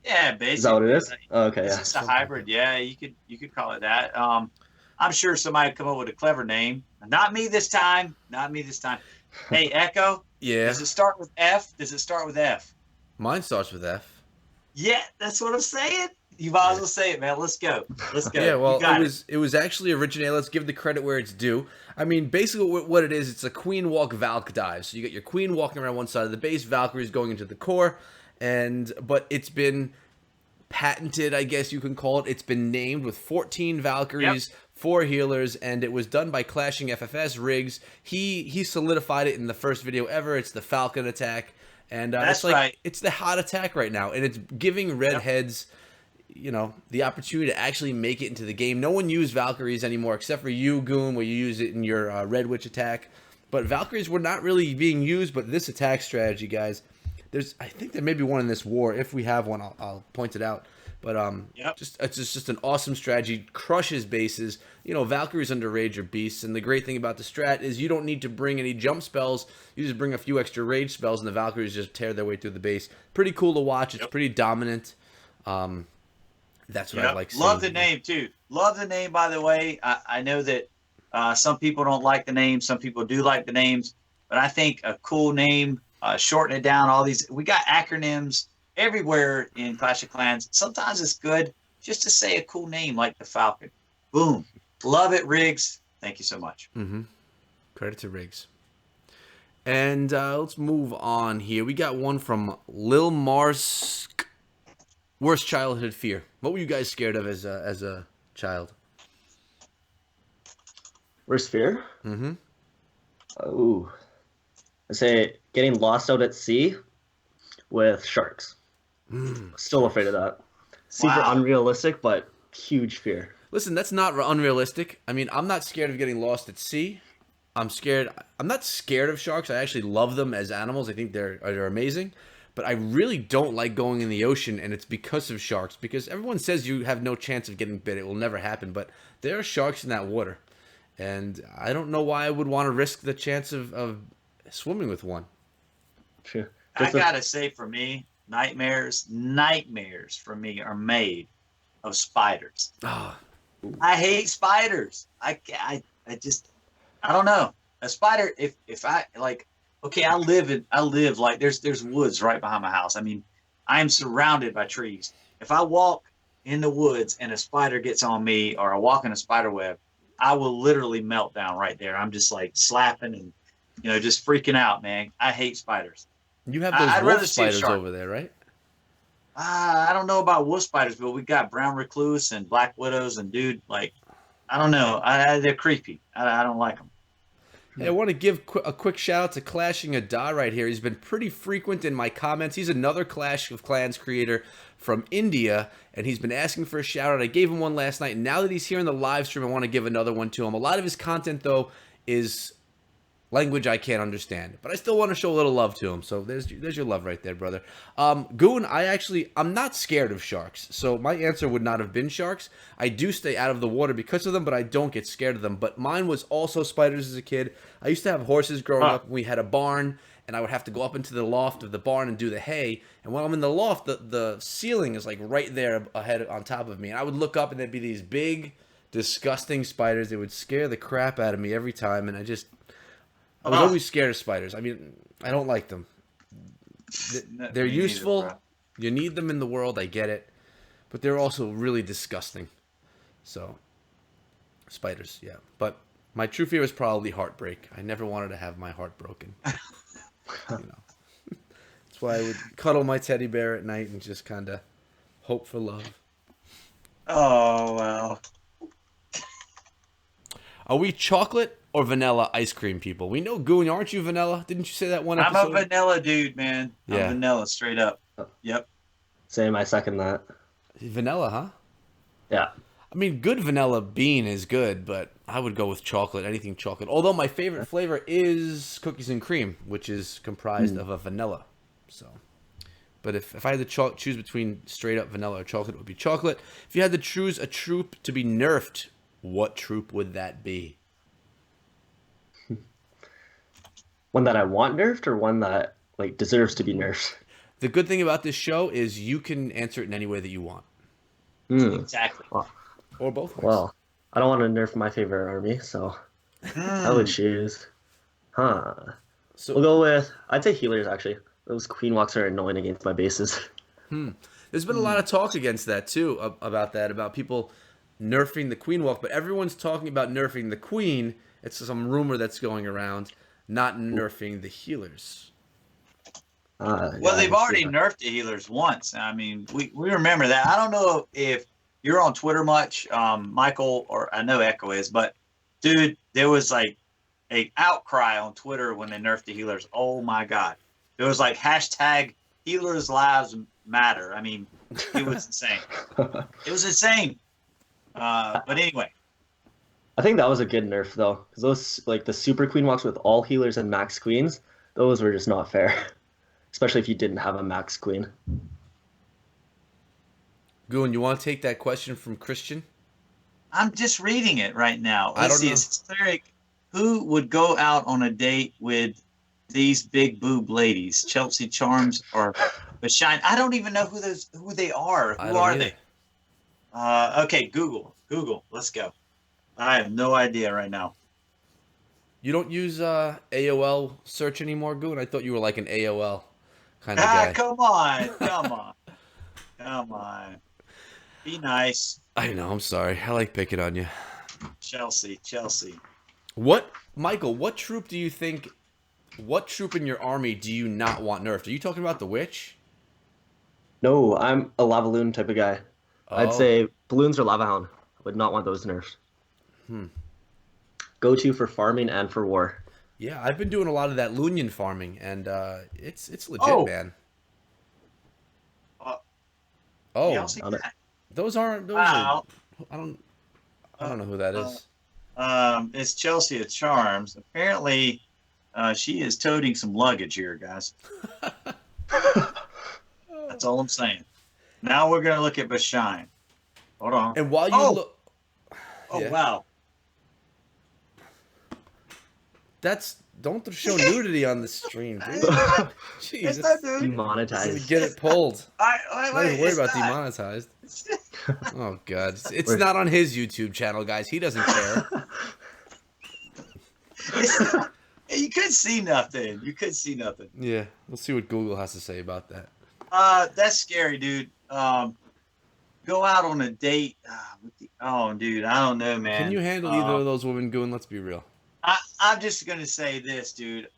S2: Yeah, basically.
S3: Is that what it is? Oh, okay,
S2: It's
S3: yeah.
S2: just a hybrid. Yeah, you could call it that. I'm sure somebody would come up with a clever name. Not me this time. Not me this time. Hey, Echo.
S1: Yeah.
S2: Does it start with F? Does it start with F?
S1: Mine starts with F.
S2: Yeah, that's what I'm saying. You might as well say it, man. Let's go. Let's go.
S1: Yeah, well,
S2: You got
S1: it was actually originated. Let's give the credit where it's due. I mean, basically what it is, it's a queen walk Valk dive. So you get your queen walking around one side of the base, Valkyries going into the core, but it's been patented, I guess you can call it. It's been named with 14 Valkyries, 4 healers, and it was done by Clashing FFS Riggs. He solidified it in the first video ever. It's the Falcon attack, and
S2: That's
S1: it's like
S2: right.
S1: it's the hot attack right now, and it's giving redheads the opportunity to actually make it into the game. No one used Valkyries anymore except for you, Goon, where you use it in your Red Witch attack. But Valkyries were not really being used, but this attack strategy, guys, I think there may be one in this war. If we have one, I'll point it out. But it's just an awesome strategy. Crushes bases. Valkyries under rage are beasts, and the great thing about the strat is you don't need to bring any jump spells. You just bring a few extra rage spells, and the Valkyries just tear their way through the base. Pretty cool to watch. It's pretty dominant. That's what I like seeing.
S2: Love the name too. Love the name, by the way. I know that Some people don't like the names. Some people do like the names. But I think a cool name, shorten it down, all these. We got acronyms everywhere in Clash of Clans. Sometimes it's good just to say a cool name like the Falcon. Boom. Love it, Riggs. Thank you so much.
S1: Mm-hmm. Credit to Riggs. And let's move on here. We got one from Lil Mars. Worst childhood fear. What were you guys scared of as a child?
S3: Worst fear?
S1: Mm-hmm.
S3: Oh, I say getting lost out at sea with sharks. Still afraid of that. Super
S2: Wow.
S3: unrealistic, but huge fear.
S1: Listen, that's not unrealistic. I mean, I'm not scared of getting lost at sea. I'm not scared of sharks. I actually love them as animals. I think they're amazing. But I really don't like going in the ocean, and it's because of sharks. Because everyone says you have no chance of getting bit. It will never happen. But there are sharks in that water. And I don't know why I would want to risk the chance of swimming with one.
S3: Sure.
S2: I gotta say, for me, nightmares for me are made of spiders.
S1: Ah,
S2: I hate spiders. I just, I don't know. A spider, if I like, okay, I live like there's woods right behind my house. I mean, I am surrounded by trees. If I walk in the woods and a spider gets on me, or I walk in a spider web, I will literally melt down right there. I'm just like slapping and, just freaking out, man. I hate spiders.
S1: you have
S2: I'd
S1: those wolf
S2: rather see a
S1: spiders
S2: shark.
S1: over there, right?
S2: I don't know about wolf spiders, but we got brown recluse and black widows, and dude, like, I don't know. They're creepy. I don't like them.
S1: Hey, I want to give a quick shout out to Clashing a Da right here. He's been pretty frequent in my comments. He's another Clash of Clans creator from India, and he's been asking for a shout out. I gave him one last night, and now that he's here in the live stream, I want to give another one to him. A lot of his content, though, is language I can't understand, but I still want to show a little love to him. So there's your love right there, brother. Goon, I'm not scared of sharks, so my answer would not have been sharks. I do stay out of the water because of them, but I don't get scared of them. But mine was also spiders as a kid. I used to have horses growing up. We had a barn, and I would have to go up into the loft of the barn and do the hay. And when I'm in the loft, the ceiling is like right there ahead on top of me, and I would look up, and there'd be these big, disgusting spiders. They would scare the crap out of me every time, and I was always scared of spiders. I mean, I don't like them. They're useful.
S2: Neither,
S1: You need them in the world. I get it. But they're also really disgusting. So, spiders, yeah. But my true fear is probably heartbreak. I never wanted to have my heart broken. That's why I would cuddle my teddy bear at night and just kind of hope for love.
S2: Oh, well.
S1: Are we chocolate or vanilla ice cream people? We know, Goon, aren't you vanilla? Didn't you say that one episode?
S2: I'm a vanilla dude, man.
S1: Yeah.
S2: I'm vanilla, straight up. Yep.
S3: Same, I second that.
S1: Vanilla, huh?
S3: Yeah.
S1: I mean, good vanilla bean is good, but I would go with chocolate, anything chocolate. Although my favorite flavor is cookies and cream, which is comprised of a vanilla. So, but if I had to choose between straight up vanilla or chocolate, it would be chocolate. If you had to choose a troop to be nerfed, what troop would that be?
S3: One that I want nerfed or one that like deserves to be nerfed?
S1: The good thing about this show is you can answer it in any way that you want.
S2: Exactly.
S1: Or both ways.
S3: Well, I don't want to nerf my favorite army, so I would choose.
S1: So,
S3: We'll go with, I'd say healers, actually. Those queen walks are annoying against my bases.
S1: there's been a lot of talk against that, too, about people nerfing the queen walk, but everyone's talking about nerfing the queen. It's some rumor that's going around, not nerfing the healers.
S2: Well, they've already nerfed the healers once. I mean, we remember that. I don't know if you're on Twitter much, Michael, or I know Echo is, but dude, there was like a outcry on Twitter when they nerfed the healers. Oh my God. There was like hashtag healers lives matter. I mean, it was insane. It was insane. But anyway.
S3: I think that was a good nerf, though, because those, like, the super queen walks with all healers and max queens, those were just not fair. Especially if you didn't have a max queen.
S1: Goon, you want to take that question from Christian?
S2: I'm just reading it right now.
S1: I
S2: Let's
S1: don't
S2: see.
S1: know.
S2: It says, Eric, who would go out on a date with these big boob ladies? Chelsea Charms or Bashine? I don't even know who they are.
S1: I
S2: Who
S1: don't
S2: are
S1: either.
S2: they? Okay, Google. Let's go. I have no idea right now.
S1: You don't use AOL search anymore, Goon? I thought you were like an AOL kind of
S2: Ah,
S1: guy.
S2: come on, come on, come on. Be nice,
S1: I know. I'm sorry. I like picking on you.
S2: Chelsea. Chelsea.
S1: What, Michael? What troop do you think? What troop in your army do you not want nerfed? Are you talking about the witch?
S3: No, I'm a lava loon type of guy. I'd
S1: Oh,
S3: say balloons or lava hound. I would not want those nerfs.
S1: hmm.
S3: Go to for farming and for war.
S1: Yeah, I've been doing a lot of that Lunion farming, and it's legit,
S2: Oh,
S1: man.
S2: uh,
S1: Oh,
S2: y'all see
S3: On it.
S2: that?
S1: those aren't. Those are.
S2: Wow.
S1: I don't. I
S2: Uh,
S1: don't know who that
S2: uh,
S1: is.
S2: it's Chelsea of Charms. Apparently, she is toting some luggage here, guys. That's all I'm saying. Now we're gonna look at Bashine. Hold on.
S1: And while you
S2: Oh,
S1: look,
S2: oh
S1: yeah,
S2: wow.
S1: that's don't show nudity on the stream, dude.
S2: It's
S1: Jesus,
S2: not, dude.
S3: Demonetized.
S1: get it pulled.
S2: Wait,
S1: Don't even worry
S2: it's
S1: about
S2: not.
S1: demonetized. Oh god, it's
S3: Wait.
S1: not on his YouTube channel, guys. He doesn't care.
S2: It's not. You could see nothing. You could see nothing.
S1: Yeah, we'll see what Google has to say about that.
S2: That's scary, dude. Go out on a date. Oh, dude, I don't know, man.
S1: Can you handle either of those women, Goon? Let's be real.
S2: I'm just gonna say this, dude.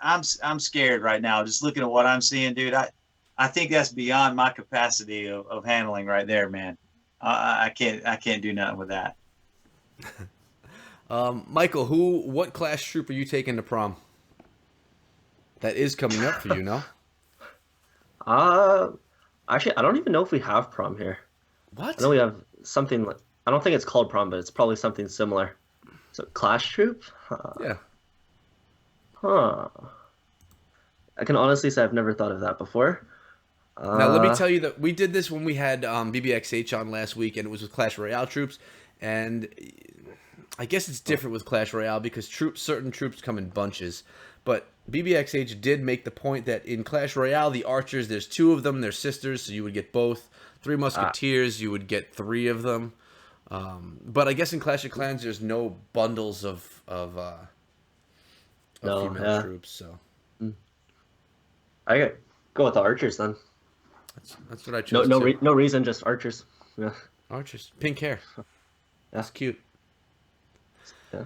S2: I'm scared right now. Just looking at what I'm seeing, dude. I think that's beyond my capacity of handling right there, man. I can't do nothing with that.
S1: Michael, what class troop are you taking to prom? That is coming up for you, no?
S3: Actually, I don't even know if we have prom here.
S1: What?
S3: I know we have something. I don't think it's called prom, but it's probably something similar. So clash troop?
S1: Yeah.
S3: Huh. I can honestly say I've never thought of that before.
S1: Now, let me tell you that we did this when we had BBXH on last week, and it was with Clash Royale troops. And I guess it's different with Clash Royale because certain troops come in bunches. But BBXH did make the point that in Clash Royale, the archers, there's two of them, they're sisters, so you would get both. Three Musketeers, you would get three of them. But I guess in Clash of Clans, there's no bundles of female troops, so
S3: I go with the archers then.
S1: that's what I chose.
S3: No reason, just archers. Yeah.
S1: Archers, pink hair. That's cute.
S3: Yeah.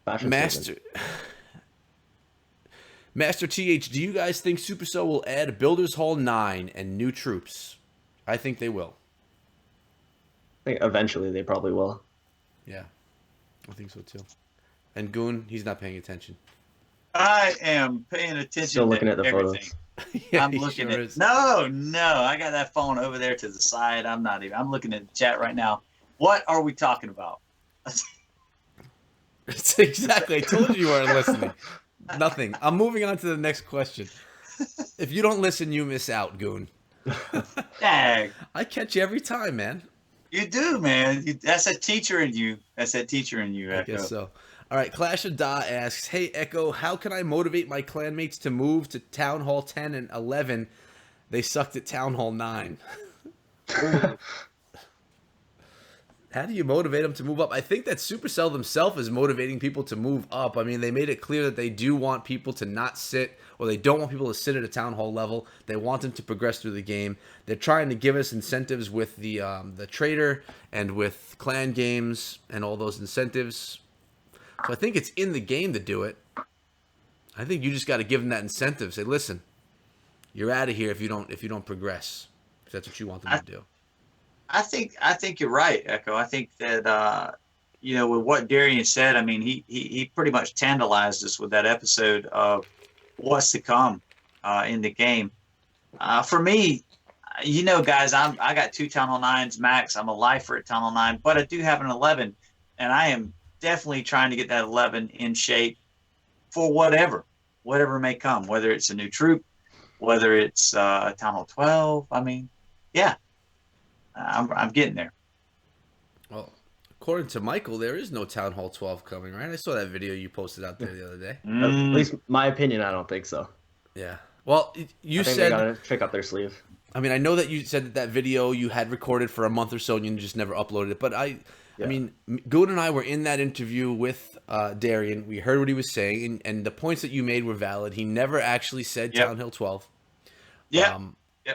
S3: Fashion statement.
S1: Master TH, do you guys think Supercell will add Builders Hall 9 and new troops? I think they will.
S3: I think eventually they probably will.
S1: Yeah, I think so too. And Goon, he's not paying attention.
S2: I am paying attention.
S3: Still looking
S2: to
S3: at the
S2: everything.
S3: photos.
S2: Yeah, I'm looking at
S1: is.
S2: No, I got that phone over there to the side. I'm looking at the chat right now. What are we talking about?
S1: It's exactly. I told you weren't listening. Nothing. I'm moving on to the next question. If you don't listen, you miss out, Goon.
S2: Dang.
S1: I catch you every time, man.
S2: You do, man. That's a teacher in you. I
S1: Echo. Guess so. All right, Clash of Da asks, hey, Echo, how can I motivate my clanmates to move to Town Hall 10 and 11? They sucked at Town Hall 9. How do you motivate them to move up? I think that Supercell themselves is motivating people to move up. I mean, they made it clear that they do want people to not sit, or they don't want people to sit at a Town Hall level. They want them to progress through the game. They're trying to give us incentives with the trader and with clan games and all those incentives. So I think it's in the game to do it. I think you just got to give them that incentive. Say, listen, you're out of here if you don't progress. If that's what you want them to do.
S2: I think you're right, Echo. I think that with what Darian said, I mean, he pretty much tantalized us with that episode of what's to come in the game. For me, guys, I got 2 Town Hall 9s max. I'm a lifer at Town Hall 9, but I do have an 11, and I am definitely trying to get that 11 in shape for whatever may come, whether it's a new troop, whether it's a Town Hall 12. I mean, yeah. I'm getting there.
S1: Well, according to Michael, there is no Town Hall 12 coming, right? I saw that video you posted out there the other day.
S3: At least my opinion, I don't think so.
S1: Yeah. Well, you
S3: I think
S1: said
S3: they gotta trick up their sleeve. I
S1: mean, I know that you said that video you had recorded for a month or so and you just never uploaded it, but I I mean, Good and I were in that interview with Darian. We heard what he was saying, and the points that you made were valid. He never actually said
S2: Yep.
S1: Town Hill 12.
S2: Yep.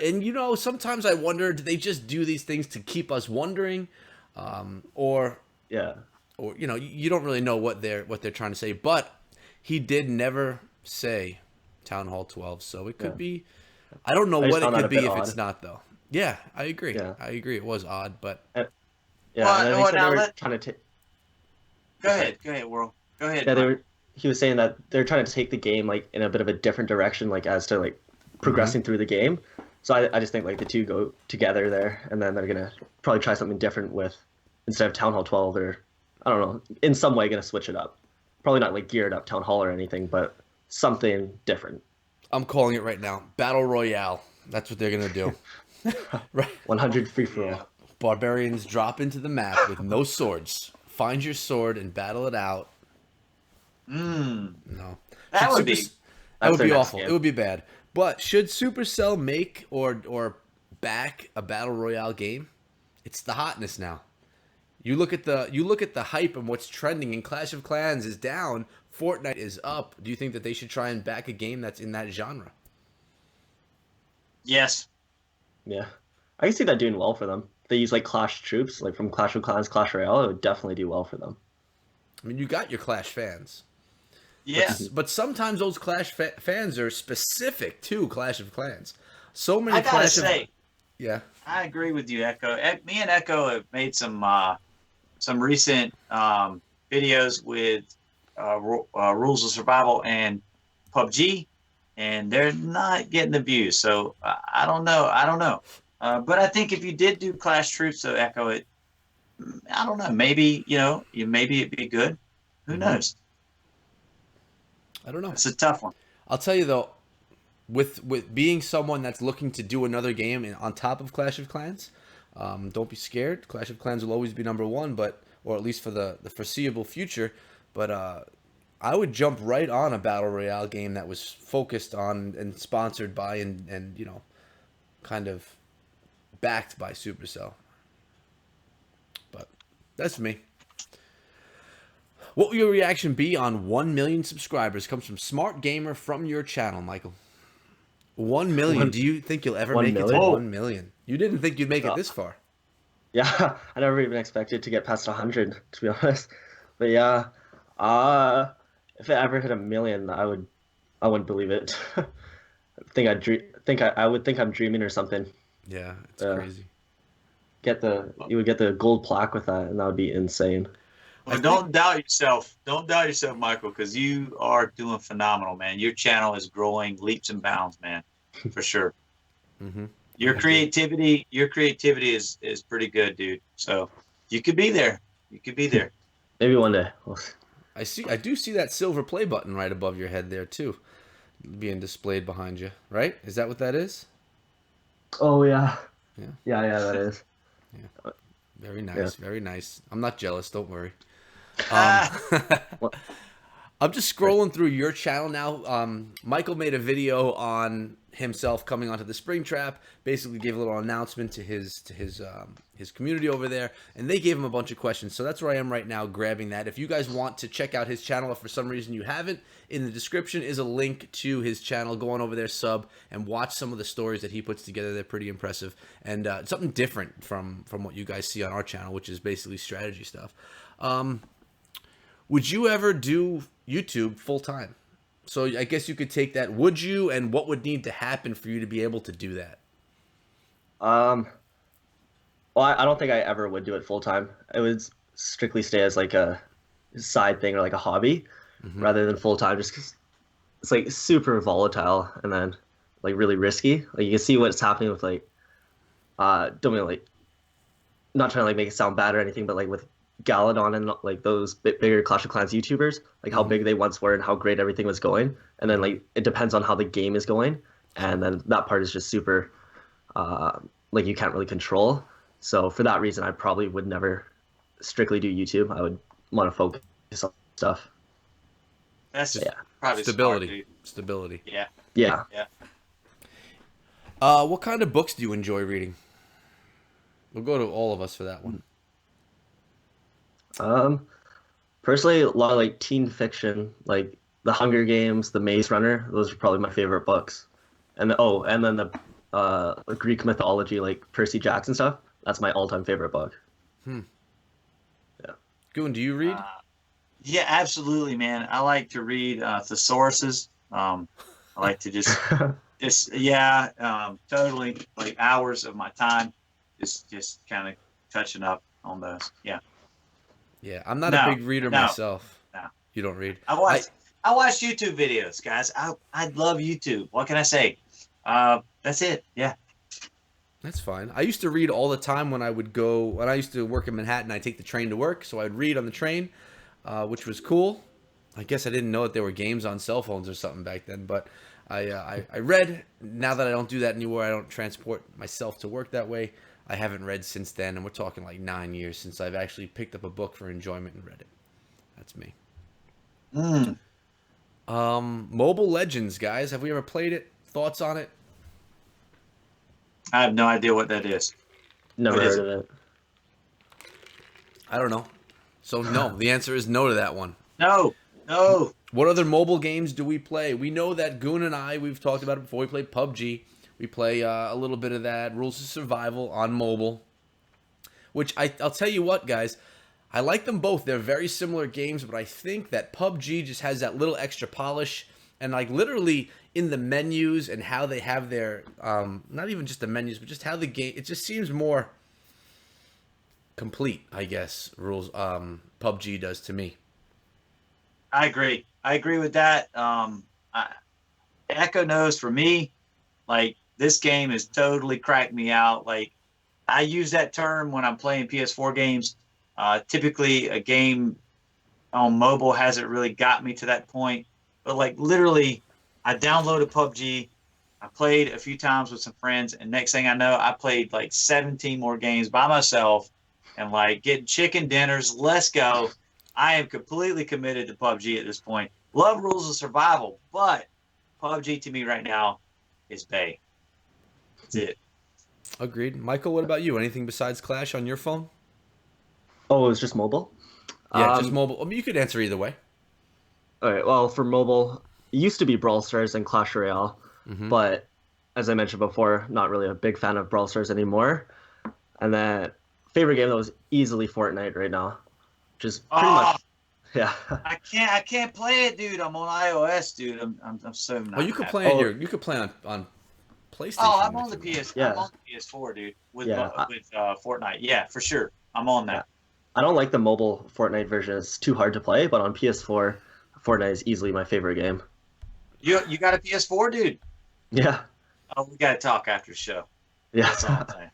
S1: And you know, sometimes I wonder, do they just do these things to keep us wondering, or
S3: Yeah.
S1: or you know, you don't really know what they're trying to say. But he did never say Town Hall 12, so it could be. I don't know
S3: I just
S1: what it
S3: found that
S1: could
S3: a
S1: be
S3: bit
S1: if
S3: odd.
S1: it's not though. Yeah, I agree.
S3: Yeah.
S1: I agree. It was odd, but
S3: Yeah,
S2: Well,
S3: and then
S2: well,
S3: they said
S2: now
S3: they were
S2: let-
S3: trying to take.
S2: Go ahead, World. Go ahead.
S3: Yeah, they
S2: Mike.
S3: were. He was saying that they're trying to take the game like in a bit of a different direction, like as to like progressing through the game. So I just think like the two go together there, and then they're gonna probably try something different with instead of Town Hall 12 or I don't know, in some way gonna switch it up. Probably not like geared up Town Hall or anything, but something different.
S1: I'm calling it right now. Battle Royale. That's what they're gonna do. Right.
S3: 100 free for
S2: Yeah.
S3: all.
S1: Barbarians drop into the map with no swords. Find your sword and battle it out. No.
S2: That
S1: Should
S2: would be.
S1: That
S3: That's
S1: would
S3: their
S1: be
S3: next
S1: awful.
S3: game.
S1: It would be bad. But should Supercell make or back a battle royale game? It's the hotness now. You look at the hype and what's trending, and Clash of Clans is down. Fortnite is up. Do you think that they should try and back a game that's in that genre?
S2: Yes.
S3: Yeah, I can see that doing well for them. If they use like Clash troops, like from Clash of Clans, Clash Royale, it would definitely do well for them.
S1: I mean, you got your Clash fans.
S2: Yeah.
S1: But sometimes those Clash fans are specific to Clash of Clans. So many
S2: I gotta
S1: Clash
S2: say,
S1: of yeah.
S2: I agree with you, Echo. Me and Echo have made some recent videos with Rules of Survival and PUBG, and they're not getting the views. So I don't know. But I think if you did do Clash Troops, so Echo, I don't know. Maybe maybe it'd be good. Who knows?
S1: I don't know.
S2: It's a tough one.
S1: I'll tell you though, with being someone that's looking to do another game on top of Clash of Clans, don't be scared. Clash of Clans will always be number one, or at least for the foreseeable future. But I would jump right on a battle royale game that was focused on and sponsored by and you know, kind of backed by Supercell. But that's me. What will your reaction be on 1 million subscribers? Comes from Smart Gamer from your channel, Michael. 1 million. Do you think you'll ever
S3: 1
S1: make it to
S3: million?
S1: 1 million? You didn't think you'd make it this far.
S3: Yeah, I never even expected to get past 100, to be honest. But yeah, if it ever hit 1 million, I wouldn't believe it. I would think I'm dreaming or something.
S1: Yeah, it's
S3: Yeah.
S1: crazy.
S3: You would get the gold plaque with that, and that would be insane.
S2: Well, don't doubt yourself. Don't doubt yourself, Michael, because you are doing phenomenal, man. Your channel is growing leaps and bounds, man, for sure.
S1: Mm-hmm.
S2: Your creativity is pretty good, dude. So you could be there. You could be there.
S3: Maybe one day.
S1: I do see that silver play button right above your head there too, being displayed behind you. Right? Is that what that is?
S3: Oh yeah.
S1: Yeah.
S3: Yeah, that is.
S1: Very nice.
S3: Yeah.
S1: Very nice. I'm not jealous. Don't worry.
S3: What?
S1: I'm just scrolling through your channel now. Michael made a video on himself coming onto the Spring Trap. Basically, gave a little announcement to his community over there, and they gave him a bunch of questions. So that's where I am right now, grabbing that. If you guys want to check out his channel, if for some reason you haven't, in the description is a link to his channel. Go on over there, sub, and watch some of the stories that he puts together. They're pretty impressive and something different from what you guys see on our channel, which is basically strategy stuff. Would you ever do YouTube full time? So I guess you could take that. Would you, and what would need to happen for you to be able to do that?
S3: Well, I don't think I ever would do it full time. It would strictly stay as like a side thing or like a hobby, rather than full time. Just 'cause it's like super volatile and then like really risky. Like you can see what's happening with like, don't mean like, not trying to like make it sound bad or anything, but like with Galadon and like those bigger Clash of Clans YouTubers, like how big they once were and how great everything was going, and then like it depends on how the game is going, and then that part is just super, like you can't really control. So for that reason, I probably would never strictly do YouTube. I would want to focus on stuff.
S2: That's
S3: Yeah.
S2: probably
S1: Stability.
S2: smart, dude.
S1: Stability.
S2: Yeah.
S3: Yeah.
S1: What kind of books do you enjoy reading? We'll go to all of us for that one.
S3: Um, Personally, a lot of like teen fiction, like The Hunger Games, The Maze Runner. Those are probably my favorite books. And then the Greek mythology, like Percy Jackson stuff. That's my all-time favorite book. Yeah.
S1: Goon, do you read?
S2: Yeah, absolutely, man. I like to read thesauruses. I like to yeah, totally like hours of my time, just kind of touching up on those. Yeah.
S1: Yeah, I'm not a
S2: No,
S1: big reader
S2: no,
S1: myself.
S2: no.
S1: You don't read?
S2: I
S1: I
S2: watch I watch YouTube videos, guys. I love YouTube. What can I say? That's it. Yeah.
S1: That's fine. I used to read all the time when I used to work in Manhattan. I take the train to work, so I'd read on the train, which was cool. I guess I didn't know that there were games on cell phones or something back then, but I read. Now that I don't do that anymore, I don't transport myself to work that way. I haven't read since then, and we're talking like 9 years since I've actually picked up a book for enjoyment and read it. That's me.
S2: Mm,
S1: Mobile Legends, guys. Have we ever played it? Thoughts on it?
S2: I have no idea what that is.
S3: Never
S2: What is
S3: heard
S2: it?
S3: of it.
S1: I don't know. So no, the answer is no to that one.
S2: No, no.
S1: What other mobile games do we play? We know that Goon and I, we've talked about it before. We play PUBG. We play a little bit of that Rules of Survival on mobile. Which I'll tell you what, guys. I like them both. They're very similar games, but I think that PUBG just has that little extra polish. And like literally in the menus and how they have their, not even just the menus, but just how the game, it just seems more complete, I guess, PUBG does to me.
S2: I agree. I agree with that. Echo knows for me, like this game has totally cracked me out. Like I use that term when I'm playing PS4 games. Typically, a game on mobile hasn't really got me to that point. But like literally, I downloaded PUBG. I played a few times with some friends, and next thing I know, I played like 17 more games by myself, and like getting chicken dinners. Let's go! I am completely committed to PUBG at this point. Love Rules of Survival, but PUBG to me right now is Bay. That's it.
S1: Agreed. Michael, what about you? Anything besides Clash on your phone?
S3: Oh, it was just mobile?
S1: Yeah, just
S3: Um,
S1: mobile. I mean, you could answer either way.
S3: all right, well, for mobile, it used to be Brawl Stars and Clash Royale,
S1: Hmm.
S3: but as I mentioned before, not really a big fan of Brawl Stars anymore. And then favorite game that was easily Fortnite right now, just pretty
S2: Oh,
S3: much, yeah.
S2: I can't play it, dude. I'm on iOS, dude. I'm so
S1: Oh,
S2: not
S1: you could
S2: happy.
S1: play on
S3: Oh,
S1: your. You could play on
S2: Oh,
S1: PlayStation.
S2: I'm on the PS. I'm
S3: yeah,
S2: on the PS4, dude.
S3: yeah.
S2: With Fortnite. Yeah, for sure. I'm on
S3: Yeah.
S2: that.
S3: I don't like the mobile Fortnite version. It's too hard to play, but on PS4, Fortnite is easily my favorite game.
S2: You got a PS4, dude?
S3: Yeah,
S2: Oh, we got to talk after the show. That's all
S3: yeah,
S2: I'm saying.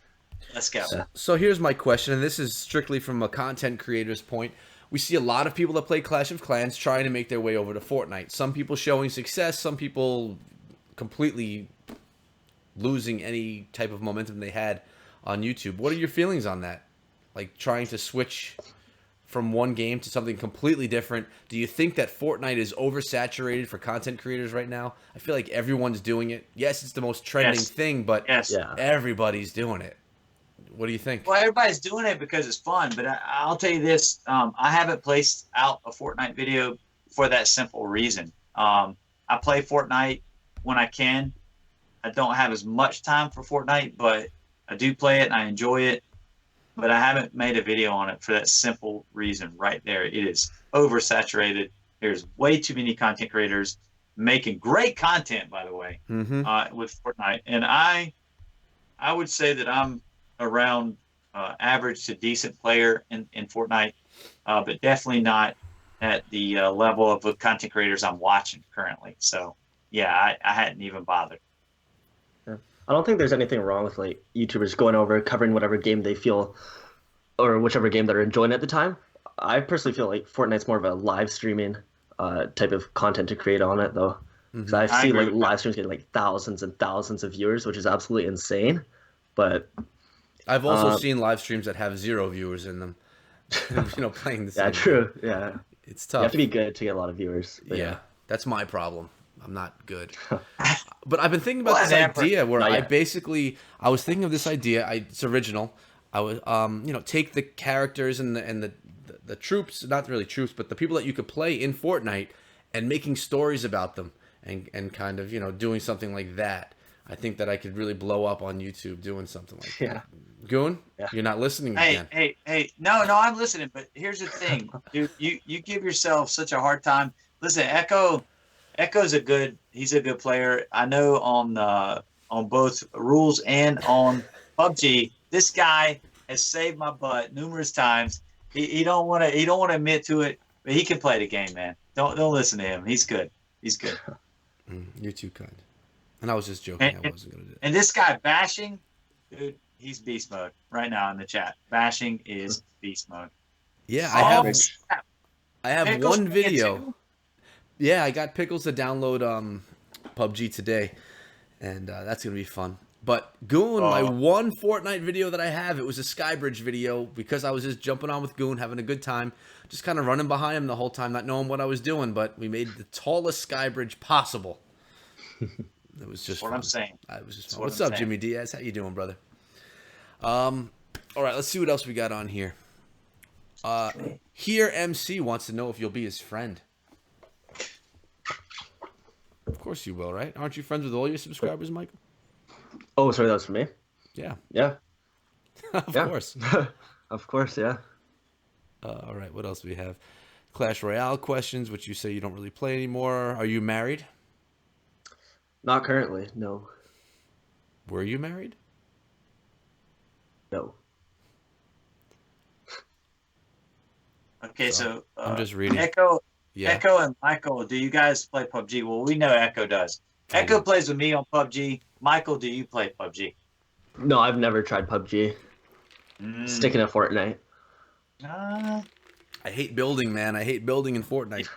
S2: Let's go.
S3: yeah.
S1: So here's my question, and this is strictly from a content creator's point. We see a lot of people that play Clash of Clans trying to make their way over to Fortnite. Some people showing success, some people completely losing any type of momentum they had on YouTube. What are your feelings on that? Like trying to switch from one game to something completely different. Do you think that Fortnite is oversaturated for content creators right now? I feel like everyone's doing it. Yes, it's the most trending
S2: Yes.
S1: thing, but
S2: Yes.
S3: Yeah.
S1: everybody's doing it. What do you think?
S2: Well, everybody's doing it because it's fun, but I'll tell you this: I haven't placed out a Fortnite video for that simple reason. I play Fortnite when I can. I don't have as much time for Fortnite, but I do play it and I enjoy it. But I haven't made a video on it for that simple reason right there. It is oversaturated. There's way too many content creators making great content, by the way,
S1: Mm-hmm.
S2: with Fortnite. And I would say that I'm around average to decent player in Fortnite, but definitely not at the level of the content creators I'm watching currently. So, yeah, I hadn't even bothered.
S3: Yeah. I don't think there's anything wrong with like YouTubers going over covering whatever game they feel or whichever game they're enjoying at the time. I personally feel like Fortnite's more of a live streaming type of content to create on it though. Because
S1: Mm-hmm.
S3: I've
S2: I
S3: seen
S2: agree
S3: like
S2: with that.
S3: live streams getting like thousands and thousands of viewers, which is absolutely insane. But
S1: I've also
S3: um,
S1: seen live streams that have zero viewers in them. Playing the
S3: yeah,
S1: same game.
S3: true. Yeah,
S1: It's
S3: you have
S1: tough.
S3: to be good to get a lot of viewers. But
S1: Yeah, that's my problem. I'm not good. But I've been thinking about this
S2: Whatever.
S1: idea where
S3: Not
S1: I
S3: yet.
S1: basically I was thinking of this idea. It's original. I was take the characters and the the troops, not really troops, but the people that you could play in Fortnite and making stories about them and kind of, doing something like that. I think that I could really blow up on YouTube doing something like that. Goon, you're not listening again.
S2: Hey. No, I'm listening. But here's the thing, dude. You give yourself such a hard time. Listen, Echo's he's a good player. I know on both rules and on PUBG, this guy has saved my butt numerous times. He don't want to admit to it, but he can play the game, man. Don't listen to him. He's good.
S1: You're too kind. And I was just joking. I wasn't gonna do it.
S2: And this guy bashing, dude, he's beast mode right now in the chat. Bashing is beast mode.
S1: Yeah, I have
S2: Pickles
S1: one video.
S2: too?
S1: Yeah, I got Pickles to download PUBG today, and that's gonna be fun. But Goon, my one Fortnite video that I have, it was a Skybridge video because I was just jumping on with Goon, having a good time, just kind of running behind him the whole time, not knowing what I was doing. But we made the tallest Skybridge possible. It was just
S2: what
S1: fun.
S2: I'm saying.
S1: It was just fun. What's up, Jimmy Diaz? How you doing, brother? All right, let's see what else we got on here. Here MC wants to know if you'll be his friend. Of course you will, right? Aren't you friends with all your subscribers, Michael?
S3: Oh, sorry, that was for me?
S1: Yeah.
S3: Yeah.
S1: Of course.
S3: Of course, yeah.
S1: All right, what else do we have? Clash Royale questions, which you say you don't really play anymore. Are you married?
S3: Not currently, no.
S1: Were you married?
S3: No.
S2: Okay, so
S1: I'm just reading.
S2: Echo and Michael, do you guys play PUBG? Well, we know Echo does. Echo plays with me on PUBG. Michael, do you play PUBG?
S3: No, I've never tried PUBG. Sticking to Fortnite.
S1: I hate building, man. I hate building in Fortnite.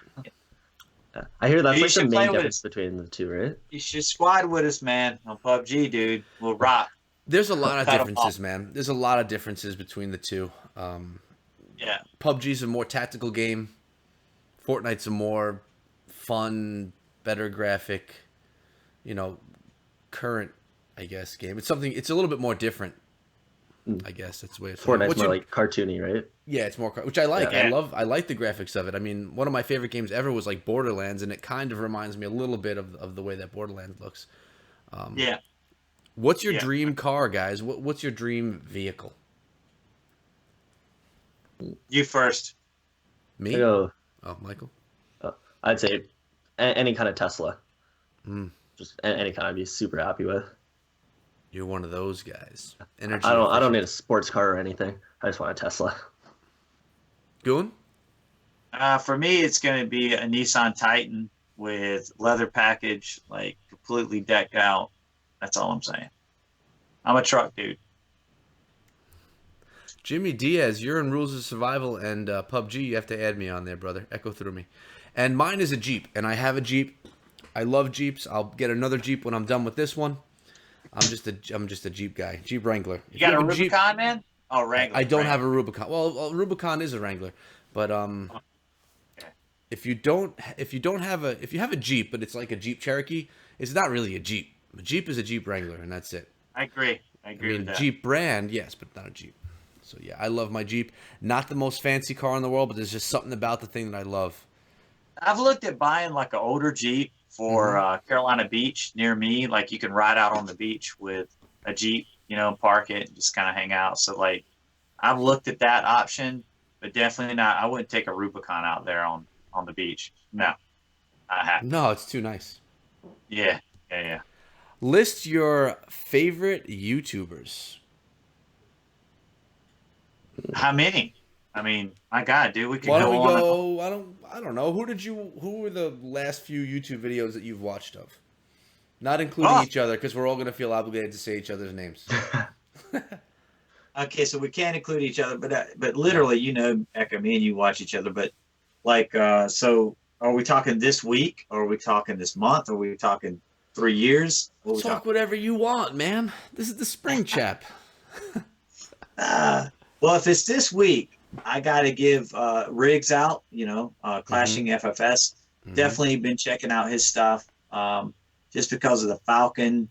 S3: I hear that's
S2: You
S3: like the
S2: should play
S3: main
S2: with
S3: difference between the two, right?
S2: You should squad with us, man, on PUBG, dude. We'll rock.
S1: There's a lot of differences, man. There's a lot of differences between the two.
S2: Yeah.
S1: PUBG's a more tactical game. Fortnite's a more fun, better graphic, current, I guess, game. It's a little bit more different. I guess that's the way it's.
S3: Fortnite's more like cartoony, right?
S1: Yeah, it's more, which I like.
S2: Yeah.
S1: I like the graphics of it. I mean, one of my favorite games ever was like Borderlands, and it kind of reminds me a little bit of the way that Borderlands looks.
S2: Yeah.
S1: What's your dream car, guys? What's your dream vehicle?
S2: You first.
S1: Me?
S3: Oh,
S1: Michael?
S3: I'd say any kind of Tesla. Just any kind I'd be super happy with.
S1: You're one of those guys. Energy.
S3: I don't need a sports car or anything. I just want a Tesla.
S1: Goon?
S2: For me, it's going to be a Nissan Titan with leather package, like completely decked out. That's all I'm saying. I'm a truck dude.
S1: Jimmy Diaz, you're in Rules of Survival and PUBG. You have to add me on there, brother. Echo through me. And mine is a Jeep, and I have a Jeep. I love Jeeps. I'll get another Jeep when I'm done with this one. I'm just a Jeep guy, Jeep Wrangler.
S2: You got a Rubicon, man? Oh, Wrangler.
S1: I don't have a Rubicon. Well, Rubicon is a Wrangler, but if you have a Jeep, but it's like a Jeep Cherokee, it's not really a Jeep. A Jeep is a Jeep Wrangler, and that's it.
S2: I agree with that.
S1: Jeep brand, yes, but not a Jeep. So yeah, I love my Jeep. Not the most fancy car in the world, but there's just something about the thing that I love.
S2: I've looked at buying like an older Jeep for Carolina Beach near me. Like you can ride out on the beach with a Jeep, park it and just kind of hang out. So like I've looked at that option, but definitely not. I wouldn't take a Rubicon out there on the beach. No, I have.
S1: No, it's too nice.
S2: Yeah.
S1: List your favorite YouTubers.
S2: How many? I mean, my God, dude, we can
S1: Why don't
S2: go
S1: we
S2: on.
S1: go? I don't know. Who were the last few YouTube videos that you've watched of? Not including each other, because we're all gonna feel obligated to say each other's names.
S2: Okay, so we can't include each other, but literally, Echo, me and you watch each other. But like, so are we talking this week? Or are we talking this month? Or are we talking 3 years?
S1: Talk whatever you want, man. This is the spring chap.
S2: Well, if it's this week, I got to give Riggs out, Clashing FFS. Definitely been checking out his stuff just because of the Falcon.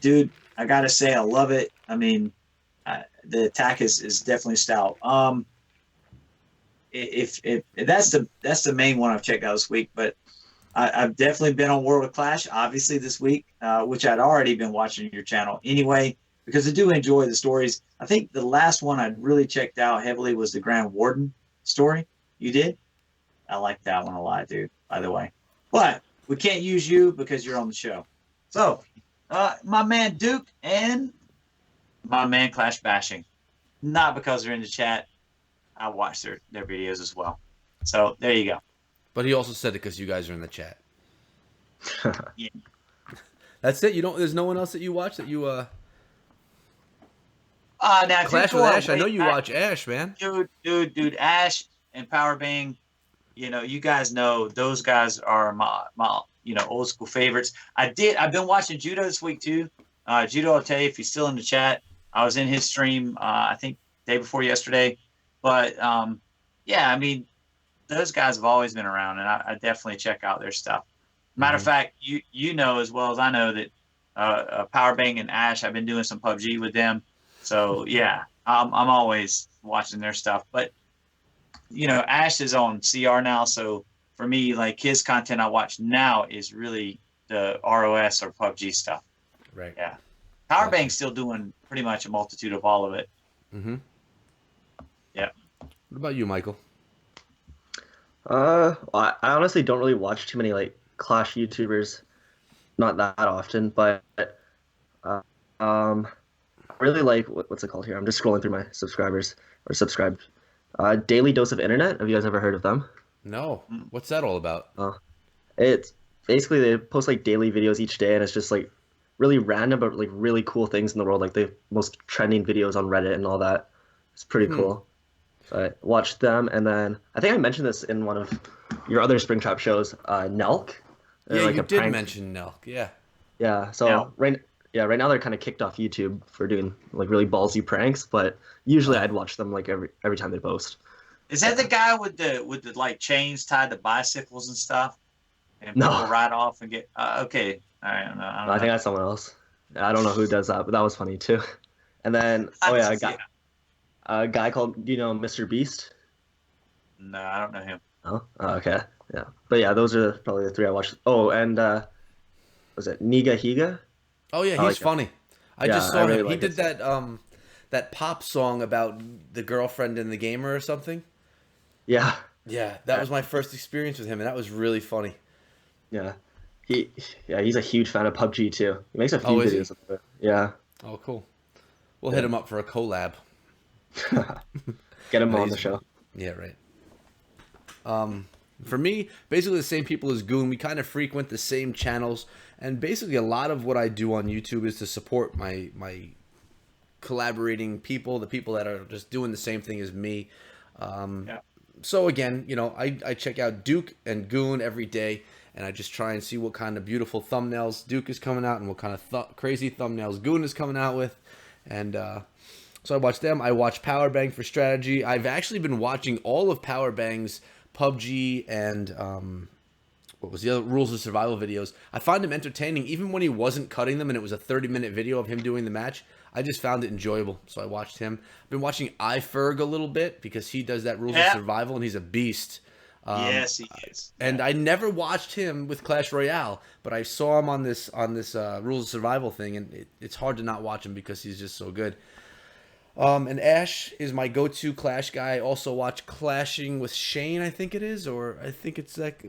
S2: Dude, I got to say, I love it. I mean, the attack is definitely stout. if that's the main one I've checked out this week. But I've definitely been on World of Clash, obviously this week, which I'd already been watching your channel anyway, because I do enjoy the stories. I think the last one I'd really checked out heavily was the Grand Warden story. You did? I like that one a lot, dude, by the way. But we can't use you because you're on the show. So, my man Duke and my man Clash Bashing. Not because they're in the chat. I watch their videos as well. So, there you go.
S1: But he also said it because you guys are in the chat.
S2: Yeah.
S1: That's it. There's no one else that you watch that you
S2: Now,
S1: Clash with Ash. I know you watch Ash, man.
S2: Dude, Ash and Power Bang. You know, you guys know those guys are my old school favorites. I've been watching Judo this week too. Judo, I'll tell you if he's still in the chat. I was in his stream. I think day before yesterday. But yeah, I mean, those guys have always been around, and I definitely check out their stuff. Matter of fact, you know as well as I know that Power Bang and Ash, I've been doing some PUBG with them. So yeah, I'm always watching their stuff. But you know, Ash is on CR now, so for me, like his content I watch now is really the ROS or PUBG stuff.
S1: Right.
S2: Yeah. Power Bang's still doing pretty much a multitude of all of it.
S1: Mm-hmm.
S2: Yeah.
S1: What about you, Michael?
S3: I honestly don't really watch too many like Clash YouTubers, not that often, but uh, I really like what's it called here? I'm just scrolling through my subscribers or subscribed. Daily Dose of Internet. Have you guys ever heard of them?
S1: No. What's that all about?
S3: It's basically they post like daily videos each day, and it's just like really random but like really cool things in the world, like the most trending videos on Reddit and all that. It's pretty cool. So I watched them, and then I think I mentioned this in one of your other Spring Trap shows, Nelk.
S1: Yeah,
S3: like
S1: you
S3: a
S1: did
S3: prank.
S1: mention Nelk. Yeah.
S3: Yeah, so
S2: Nelk.
S3: right now they're kind of kicked off YouTube for doing like really ballsy pranks, but usually I'd watch them like every time they post.
S2: Is that the guy with the like chains tied to bicycles and stuff? And
S3: No.
S2: people ride off and get okay. I don't know.
S3: I think that's someone else. I don't know who does that, but that was funny too. And then a guy called Mr. Beast.
S2: No, I don't know him.
S3: Oh, okay, yeah. But yeah, those are probably the three I watched. Oh, and was it Niga Higa?
S1: Oh yeah, he's
S3: like
S1: funny. I
S3: Yeah,
S1: just saw
S3: I really
S1: him. He
S3: like
S1: did
S3: it.
S1: that pop song about the girlfriend and the gamer or something.
S3: Yeah,
S1: Yeah, that was my first experience with him, and that was really funny.
S3: yeah. He's a huge fan of PUBG too. He makes a few
S1: Oh, is he?
S3: videos of it. Yeah.
S1: Oh, cool. We'll hit him up for a collab.
S3: Get him
S1: No,
S3: on the
S1: he's-
S3: show.
S1: Yeah, right. For me, basically the same people as Goon. We kind of frequent the same channels, and basically a lot of what I do on YouTube is to support my collaborating people, the people that are just doing the same thing as me.
S2: Yeah.
S1: So again, I check out Duke and Goon every day, and I just try and see what kind of beautiful thumbnails Duke is coming out and what kind of crazy thumbnails Goon is coming out with. And so I watch them. I watch Power Bang for strategy. I've actually been watching all of Power Bang's PUBG and what was the other Rules of Survival videos. I find him entertaining, even when he wasn't cutting them and it was a 30-minute video of him doing the match. I just found it enjoyable, so I watched him. I've been watching iFerg a little bit because he does that Rules of Survival and he's a beast.
S2: Yes, he is.
S1: And I never watched him with Clash Royale, but I saw him on this Rules of Survival thing, and it's hard to not watch him because he's just so good. And Ash is my go-to Clash guy. I also watch Clashing with Shane, I think it is, or I think it's like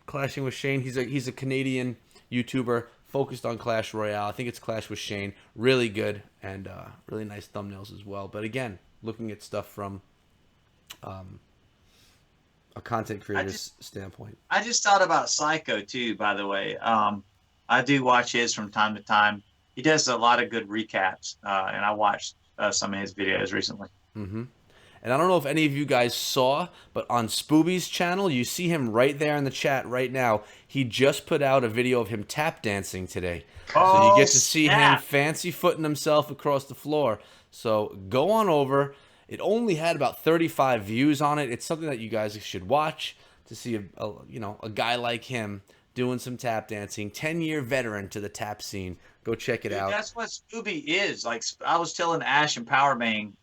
S1: Clashing with Shane. He's a Canadian YouTuber focused on Clash Royale. I think it's Clash with Shane. Really good and really nice thumbnails as well. But again, looking at stuff from a content creator's standpoint.
S2: I just thought about Psycho too, by the way. I do watch his from time to time. He does a lot of good recaps, and I watched some of his videos recently.
S1: Mm-hmm. And I don't know if any of you guys saw, but on Spooby's channel, you see him right there in the chat right now. He just put out a video of him tap dancing today. So you get to see him fancy footing himself across the floor. So go on over. It only had about 35 views on it. It's something that you guys should watch to see a guy like him doing some tap dancing. 10-year veteran to the tap scene. Go check it out.
S2: That's what Scooby is. Like I was telling Ash and Power Bang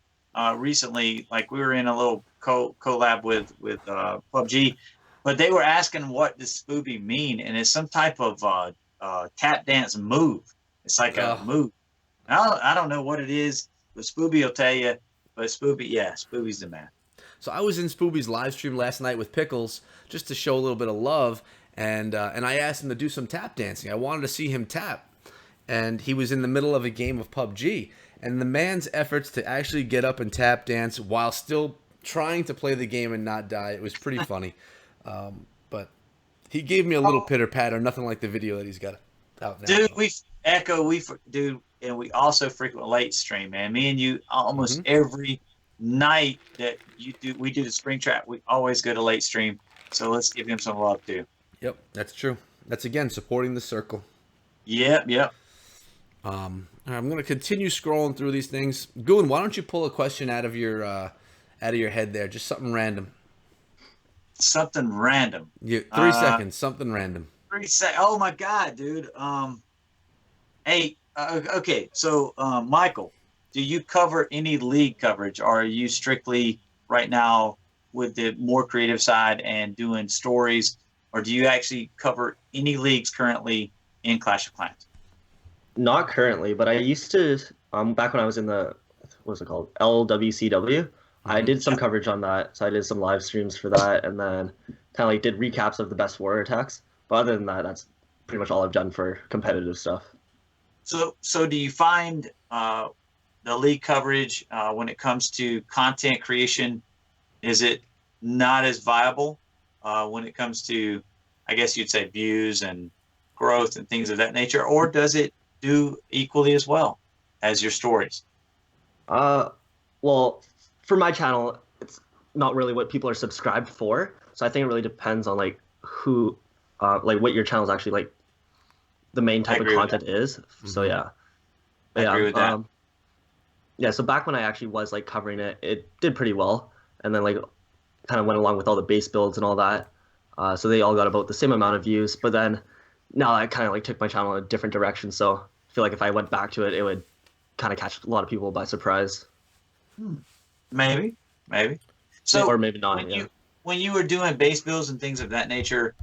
S2: recently, like we were in a little collab with PUBG, but they were asking what does Spooby mean, and it's some type of tap dance move. It's like a
S1: Oh,
S2: move. I don't know what it is, but Spooby will tell you. But Spooby, yeah, Spooby's the man.
S1: so I was in Spooby's live stream last night with Pickles just to show a little bit of love, and I asked him to do some tap dancing. I wanted to see him tap, and he was in the middle of a game of PUBG, and the man's efforts to actually get up and tap dance while still trying to play the game and not die, it was pretty funny. But he gave me a little pitter patter, nothing like the video that he's got out now.
S2: Dude, dude, and we also frequent late stream, man. Me and you, almost every night that we do the spring trap, we always go to late stream. So let's give him some love too.
S1: Yep, that's true. That's again supporting the circle.
S2: Yep.
S1: All right, I'm going to continue scrolling through these things. Goon, why don't you pull a question out of your head there? Just something random.
S2: Something random.
S1: 3 seconds. Something random.
S2: 3 seconds. Oh my god, dude. Hey. Okay. So, Michael, do you cover any league coverage, or are you strictly right now with the more creative side and doing stories, or do you actually cover any leagues currently in Clash of Clans?
S3: Not currently, but I used to. Back when I was in the, what's it called, LWCW, I did some coverage on that. So I did some live streams for that, and then kind of like did recaps of the best warrior attacks. But other than that, that's pretty much all I've done for competitive stuff.
S2: So do you find the league coverage when it comes to content creation, is it not as viable when it comes to, I guess you'd say, views and growth and things of that nature, or does it do equally as well as your stories?
S3: Well, for my channel, it's not really what people are subscribed for. So I think it really depends on like who, like what your channel is actually like, the main type of content is. So yeah.
S2: I agree with that.
S3: Yeah. So back when I actually was like covering it, it did pretty well, and then like kind of went along with all the base builds and all that. So they all got about the same amount of views. But then now I kind of like took my channel in a different direction. So I feel like if I went back to it, it would kind of catch a lot of people by surprise.
S2: Maybe. So
S3: or maybe not.
S2: When you were doing base builds and things of that nature,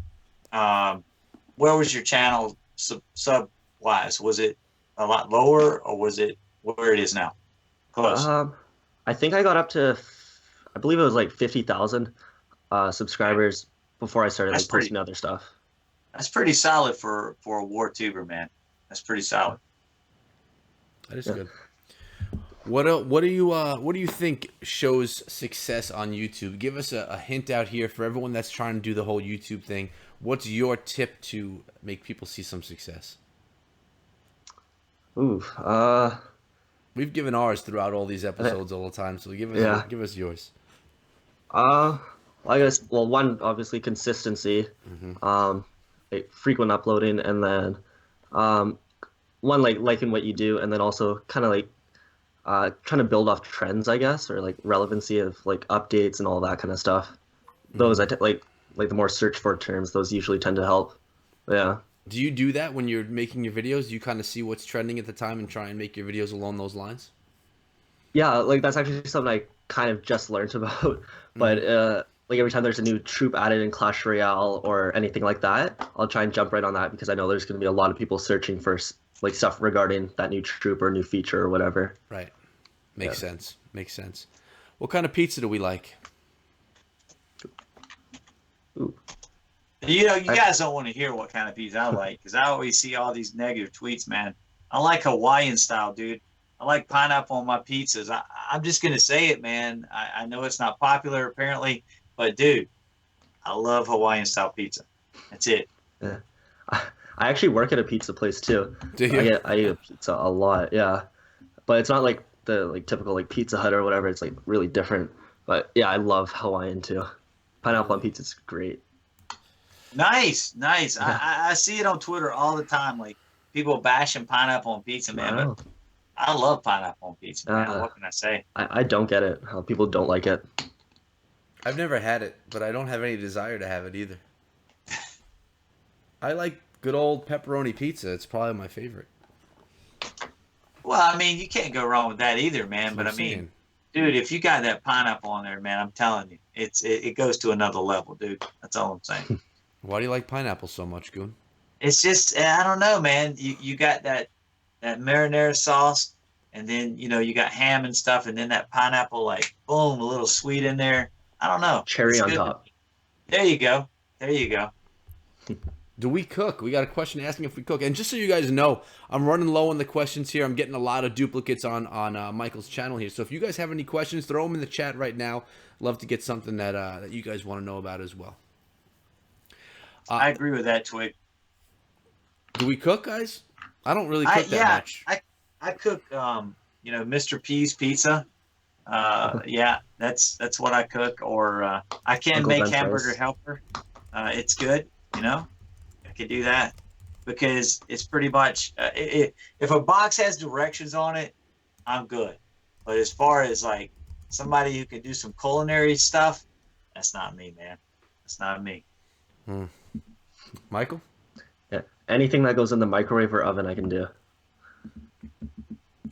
S2: where was your channel sub wise? Was it a lot lower, or was it where it is now? Close.
S3: I think I got up to, I believe it was like 50,000 subscribers before I started like posting other stuff.
S2: That's pretty solid for a war tuber, man. That's pretty solid.
S1: That is good. What do you think shows success on YouTube? Give us a hint out here for everyone that's trying to do the whole YouTube thing. What's your tip to make people see some success?
S3: Ooh,
S1: we've given ours throughout all these episodes all the time, so give us yours.
S3: I guess, well, one, obviously consistency, like frequent uploading, and then one, like liking what you do, and then also kind of like trying to build off trends, I guess, or like relevancy of like updates and all that kind of stuff. Those like the more search for terms, those usually tend to help. Yeah.
S1: Do you do that when you're making your videos? Do you kind of see what's trending at the time and try and make your videos along those lines?
S3: Yeah, like that's actually something I kind of just learned about. But like every time there's a new troop added in Clash Royale or anything like that, I'll try and jump right on that because I know there's going to be a lot of people searching for like stuff regarding that new troop or new feature or whatever.
S1: Right. Makes sense. Makes sense. What kind of pizza do we like?
S3: Ooh.
S2: You know, you guys don't want to hear what kind of pizza I like because I always see all these negative tweets, man. I like Hawaiian style, dude. I like pineapple on my pizzas. I'm just going to say it, man. I know it's not popular apparently, but dude, I love Hawaiian style pizza. That's it.
S3: Yeah. I actually work at a pizza place too.
S1: Do you?
S3: I eat pizza a lot, yeah. But it's not like the like typical like Pizza Hut or whatever. It's like really different. But yeah, I love Hawaiian too. Pineapple on pizza is great.
S2: Nice.
S3: Yeah.
S2: I see it on Twitter all the time, like people bashing pineapple on pizza, man.
S3: Wow.
S2: But I love pineapple on pizza, man. What can I say?
S3: I don't get it, how people don't like it.
S1: I've never had it, but I don't have any desire to have it either. I like good old pepperoni pizza. It's probably my favorite.
S2: Well, I mean, you can't go wrong with that either, man. But I mean, Dude, if you got that pineapple on there, man, I'm telling you, it goes to another level, dude. That's all I'm saying.
S1: Why do you like pineapple so much, Goon?
S2: It's just I don't know, man. You got that marinara sauce, and then you got ham and stuff, and then that pineapple, like boom, a little sweet in there. I don't know.
S3: Cherry
S2: It's
S3: on
S2: good.
S3: top.
S2: There you go. There you go.
S1: Do we cook? We got a question asking if we cook. And just so you guys know, I'm running low on the questions here. I'm getting a lot of duplicates on Michael's channel here. So if you guys have any questions, throw them in the chat right now. Love to get something that you guys want to know about as well.
S2: I agree with that, Twig.
S1: Do we cook, guys? I don't really cook that much.
S2: I cook Mr. P's pizza. Yeah, that's what I cook. Or I can
S3: Uncle
S2: make
S3: Ben's
S2: hamburger
S3: rice.
S2: helper. It's good, I could do that because it's pretty much if a box has directions on it, I'm good. But as far as like somebody who can do some culinary stuff, that's not me, man. That's not me.
S1: Michael?
S3: Yeah. Anything that goes in the microwave or oven, I can do.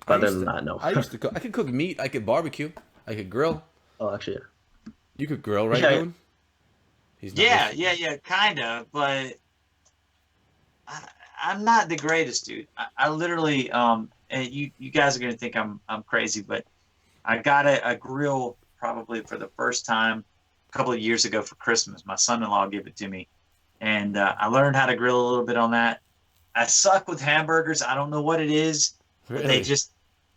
S3: Other than that, no.
S1: I used to cook. I could cook meat. I could barbecue. I could grill.
S3: Oh, actually, yeah.
S1: You could grill, right,
S3: Yeah.
S1: Goon? He's not
S2: Yeah,
S1: listening.
S2: yeah, kind of. But I'm not the greatest, dude. I literally, and you guys are gonna think I'm crazy, but I got a grill probably for the first time a couple of years ago for Christmas. My son-in-law gave it to me, and I learned how to grill a little bit on that. I suck with hamburgers. I don't know what it is, but
S1: Really?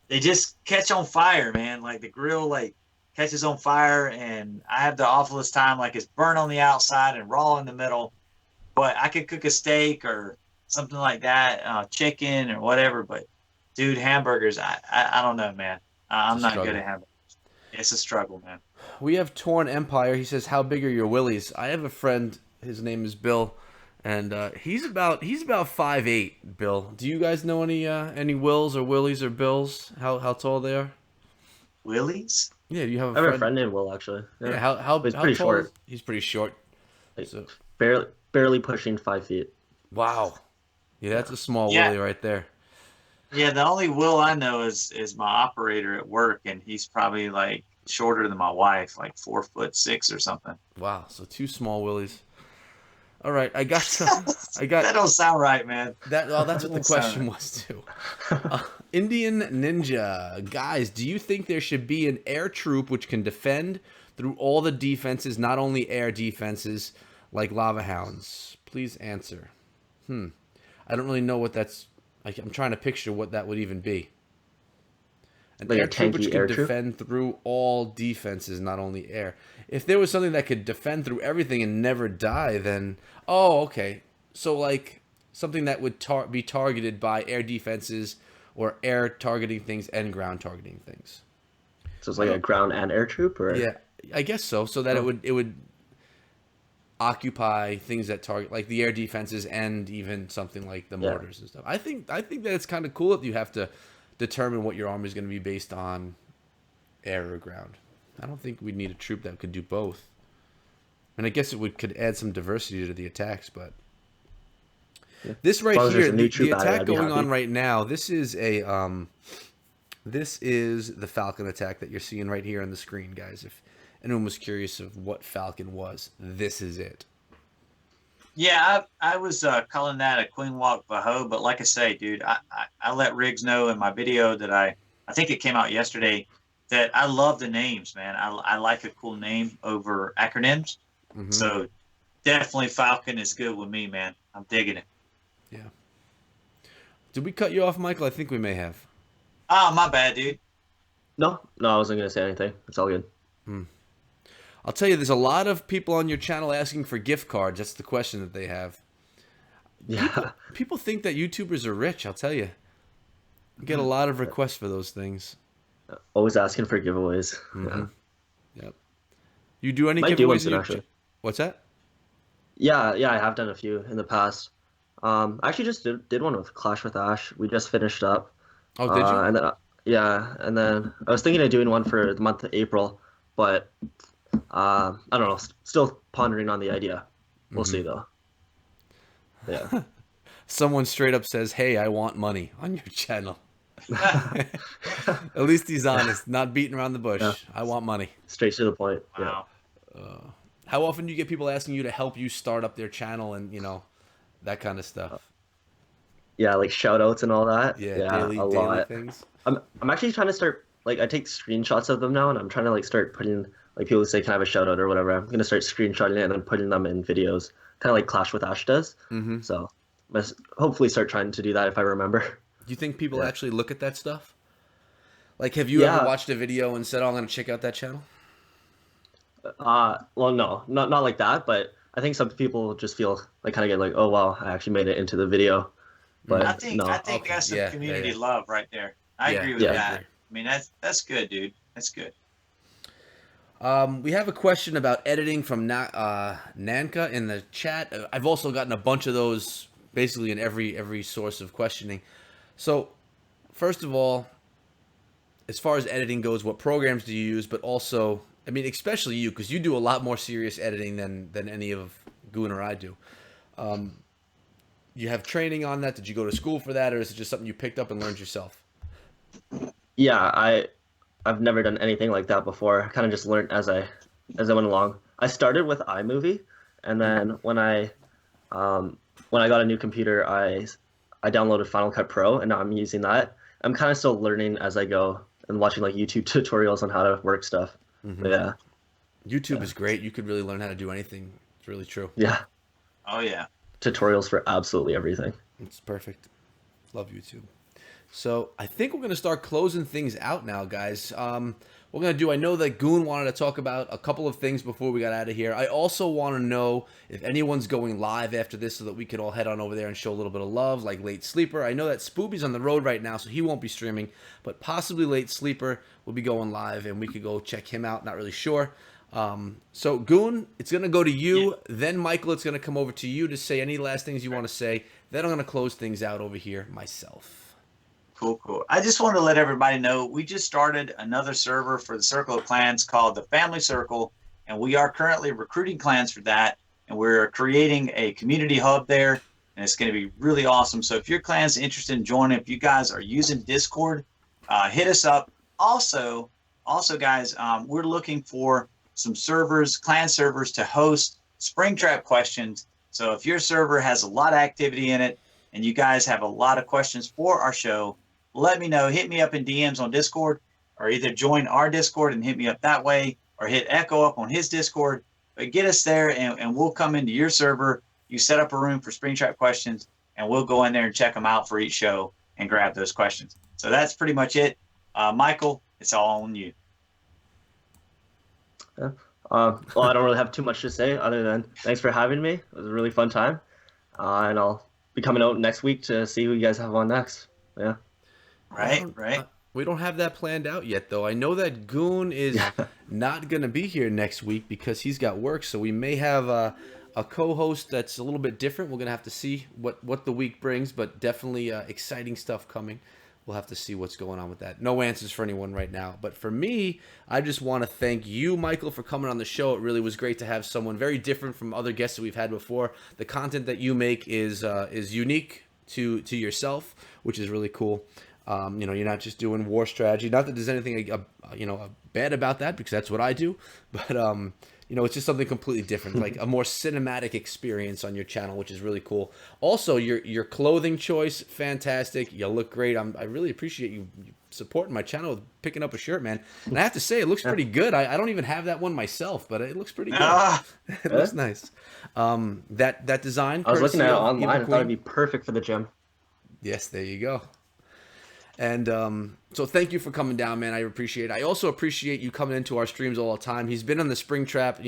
S2: they just catch on fire, man. Like the grill like catches on fire, and I have the awfulest time. Like it's burnt on the outside and raw in the middle. But I could cook a steak or something like that, chicken or whatever. But dude, hamburgers, I don't know, man. I'm
S1: It's a
S2: not
S1: struggle.
S2: good at hamburgers. It's a struggle, man.
S1: We have Torn Empire. He says, "How big are your willies?" I have a friend. His name is Bill, and he's about 5'8". Bill, do you guys know any Wills or Willies or Bills? How tall they are?
S2: Willies?
S1: Yeah, do you have
S3: I
S1: a
S3: have
S1: friend?
S3: a friend named Will, actually.
S1: Yeah, how
S3: But he's
S1: how
S3: pretty
S1: tall?
S3: short.
S1: He's pretty short.
S3: Like,
S1: So
S3: barely pushing 5 feet.
S1: wow, yeah, that's a small
S2: Yeah.
S1: Willie right there.
S2: Yeah, the only Will I know is my operator at work, and he's probably like shorter than my wife, like 4'6" or something.
S1: Wow, so two small Willies. All right, I got
S2: That don't sound right, man.
S1: that. Well, that's what the
S2: That don't sound
S1: question
S2: right.
S1: was too. Indian Ninja, guys, do you think there should be an air troop which can defend through all the defenses, not only air defenses, like Lava Hounds? Please answer. I don't really know what that's. I'm trying to picture what that would even be. An
S3: Like a
S1: air troop which
S3: tanky
S1: can
S3: air troop?
S1: defend through all defenses, not only air. If there was something that could defend through everything and never die, then okay. So like something that would be targeted by air defenses or air targeting things and ground targeting things.
S3: So it's like a ground and air troop, or
S1: Yeah, I guess so. So that it would occupy things that target like the air defenses and even something like the mortars and stuff. I think that it's kind of cool if you have to determine what your army is going to be based on air or ground. I don't think we'd need a troop that could do both. And I guess could add some diversity to the attacks, but this right
S3: As long as there's
S1: here,
S3: a new
S1: the
S3: troop added,
S1: attack
S3: I'd be
S1: going
S3: happy.
S1: on right now, this is the Falcon attack that you're seeing right here on the screen, guys. If anyone was curious of what Falcon was, this is it.
S2: Yeah, I was calling that a Queen Walk Baho, but like I say, dude, I let Riggs know in my video that I think it came out yesterday, that I love the names, man. I like a cool name over acronyms. So definitely Falcon is good with me, man. I'm digging it.
S1: Yeah. Did we cut you off, Michael? I think we may have.
S2: Oh, my bad, dude.
S3: no, I wasn't gonna say anything. It's all good.
S1: I'll tell you, there's a lot of people on your channel asking for gift cards. That's the question that they have.
S3: Yeah,
S1: People think that YouTubers are rich, I'll tell you. You get a lot of requests for those things.
S3: always asking for giveaways.
S1: Yep. You do any
S3: Might do one
S1: giveaways?
S3: soon, actually.
S1: What's that?
S3: Yeah, I have done a few in the past. I actually just did one with Clash with Ash. We just finished up.
S1: Oh, did you?
S3: And then and then I was thinking of doing one for the month of April, but I don't know. Still pondering on the idea. We'll see though. Yeah.
S1: Someone straight up says, "Hey, I want money" on your channel. At least he's honest, not beating around the
S3: Yeah,
S1: bush. I want money.
S3: straight to the point. Yeah.
S2: Wow.
S1: How often do you get people asking you to help you start up their channel and that kind of
S3: Uh,
S1: stuff?
S3: Yeah, like shout outs and all that.
S1: Yeah,
S3: Yeah, a
S1: daily
S3: lot.
S1: things.
S3: I'm actually trying to start like I take screenshots of them now and I'm trying to like start putting like people say can I have a shout out or whatever. I'm gonna start screenshotting it and then putting them in videos. Kinda like Clash with Ash does.
S1: Mm-hmm.
S3: So hopefully start trying to do that if I remember.
S1: Do you think people
S3: Yeah.
S1: actually look at that stuff? Like, have you ever
S3: Yeah.
S1: watched a video and said, "Oh, I'm gonna check out that channel"?
S3: Well, no, not like that, but I think some people just feel like kind of get like, oh wow, I actually made it into the video.
S2: I
S3: But
S2: think I
S3: no,
S2: think
S1: Okay.
S2: that's some
S1: Yeah.
S2: community
S1: Yeah.
S2: love right there. I
S1: Yeah.
S2: agree with
S1: Yeah. I
S3: yeah,
S2: that.
S1: agree.
S2: I mean, that's good, dude. That's good.
S1: We have a question about editing from Nanka in the chat. I've also gotten a bunch of those basically in every source of questioning. So, first of all, as far as editing goes, what programs do you use? But also, I mean, especially you, because you do a lot more serious editing than any of Goon or I do. You have training on that. Did you go to school for that, or is it just something you picked up and learned yourself?
S3: yeah. I've never done anything like that before. I kind of just learned as I went along. I started with iMovie, and then when I got a new computer, I downloaded Final Cut Pro, and now I'm using that. I'm kind of still learning as I go and watching like YouTube tutorials on how to work stuff.
S1: Mm-hmm.
S3: But yeah,
S1: YouTube is great. You could really learn how to do anything. It's really true.
S3: yeah,
S2: Oh yeah.
S3: tutorials for absolutely everything.
S1: It's perfect. Love YouTube. So I think we're gonna start closing things out now, guys. We're gonna do. I know that Goon wanted to talk about a couple of things before we got out of here. I also want to know if anyone's going live after this, so that we could all head on over there and show a little bit of love, like Late Sleeper. I know that Spooby's on the road right now, so he won't be streaming, but possibly Late Sleeper will be going live, and we could go check him out. Not really sure. So Goon, it's gonna go to you.
S2: Yeah.
S1: Then Michael, it's gonna come over to you to say any last things you want to say. Then I'm gonna close things out over here myself.
S2: Cool, cool. I just want to let everybody know we just started another server for the Circle of Clans called the Family Circle, and we are currently recruiting clans for that. And we're creating a community hub there, and it's going to be really awesome. So if your clan's interested in joining, if you guys are using Discord, hit us up. Also, guys, we're looking for some servers, clan servers, to host Springtrap questions. So if your server has a lot of activity in it, and you guys have a lot of questions for our show, let me know. Hit me up in DMs on Discord, or either join our Discord and hit me up that way, or hit Echo up on his Discord. But get us there, and we'll come into your server. You set up a room for Springtrap questions, and we'll go in there and check them out for each show and grab those questions. So that's pretty much it. Michael, it's all on you.
S3: Yeah. Well, I don't really have too much to say other than thanks for having me. It was a really fun time, and I'll be coming out next week to see who you guys have on next. Yeah.
S2: Right.
S1: We don't have that planned out yet, though. I know that Goon is not going to be here next week because he's got work, so we may have a co-host that's a little bit different. We're going to have to see what the week brings, but definitely exciting stuff coming. We'll have to see what's going on with that. No answers for anyone right now. But for me, I just want to thank you, Michael, for coming on the show. It really was great to have someone very different from other guests that we've had before. The content that you make is unique to yourself, which is really cool. You're not just doing war strategy. Not that there's anything bad about that, because that's what I do. But it's just something completely different, like a more cinematic experience on your channel, which is really cool. Also, your clothing choice, fantastic. You look great. I really appreciate you supporting my channel with picking up a shirt, man. And I have to say, it looks pretty good. I don't even have that one myself, but it looks pretty good. It looks nice. That design.
S3: I was looking at it online. I thought
S1: Queen.
S3: it'd be perfect for the gym.
S1: Yes, there you go. And so thank you for coming down, man. I appreciate it. I also appreciate you coming into our streams all the time. He's been on the Springtrap,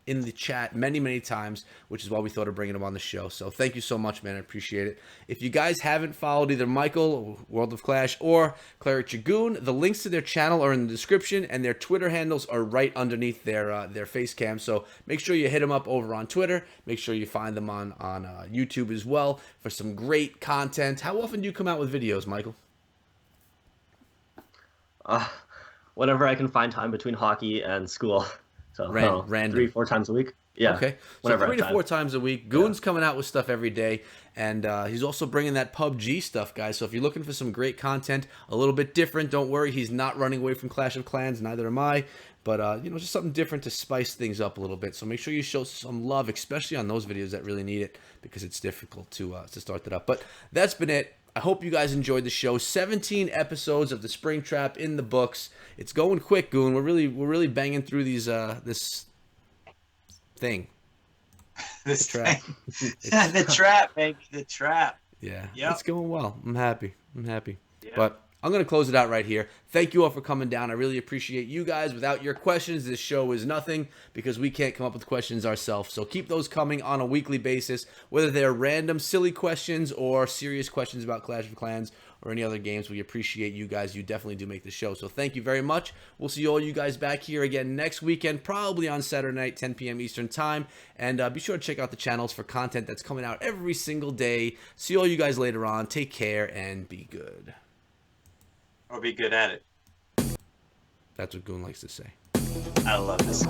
S1: in the chat many times, which is why we thought of bringing him on the show. So thank you so much, man. I appreciate it. If you guys haven't followed either Michael, World of Clash, or Cleric Dragoon, the links to their channel are in the description, and their Twitter handles are right underneath their face cam. So make sure you hit them up over on Twitter. Make sure you find them on YouTube as well for some great content. How often do you come out with videos, Michael?
S3: Whenever I can find time between hockey and school. So
S1: Random.
S3: 3-4 times a week. Yeah.
S1: Okay, so
S3: Whenever I
S1: 3
S3: have
S1: to
S3: time.
S1: 4 times a week. Goon's coming out with stuff every day, and he's also bringing that PUBG stuff, guys. So if you're looking for some great content, a little bit different, don't worry. He's not running away from Clash of Clans, neither am I. But, just something different to spice things up a little bit. So make sure you show some love, especially on those videos that really need it, because it's difficult to start that up. But that's been it. I hope you guys enjoyed the show. 17 episodes of the Spring Trap in the books. It's going quick, Goon. We're really banging through these this thing.
S2: This
S1: trap.
S2: the trap, baby, the trap.
S1: Yeah,
S2: Yep.
S1: It's going well. I'm happy.
S2: Yep.
S1: But I'm going to close it out right here. Thank you all for coming down. I really appreciate you guys. Without your questions, this show is nothing because we can't come up with questions ourselves. So keep those coming on a weekly basis, whether they're random, silly questions or serious questions about Clash of Clans or any other games. We appreciate you guys. You definitely do make the show. So thank you very much. We'll see all you guys back here again next weekend, probably on Saturday night, 10 p.m. Eastern Time. And be sure to check out the channels for content that's coming out every single day. See all you guys later on. Take care and be good.
S2: Or be good at it.
S1: That's what Goon likes to say.
S2: I love this.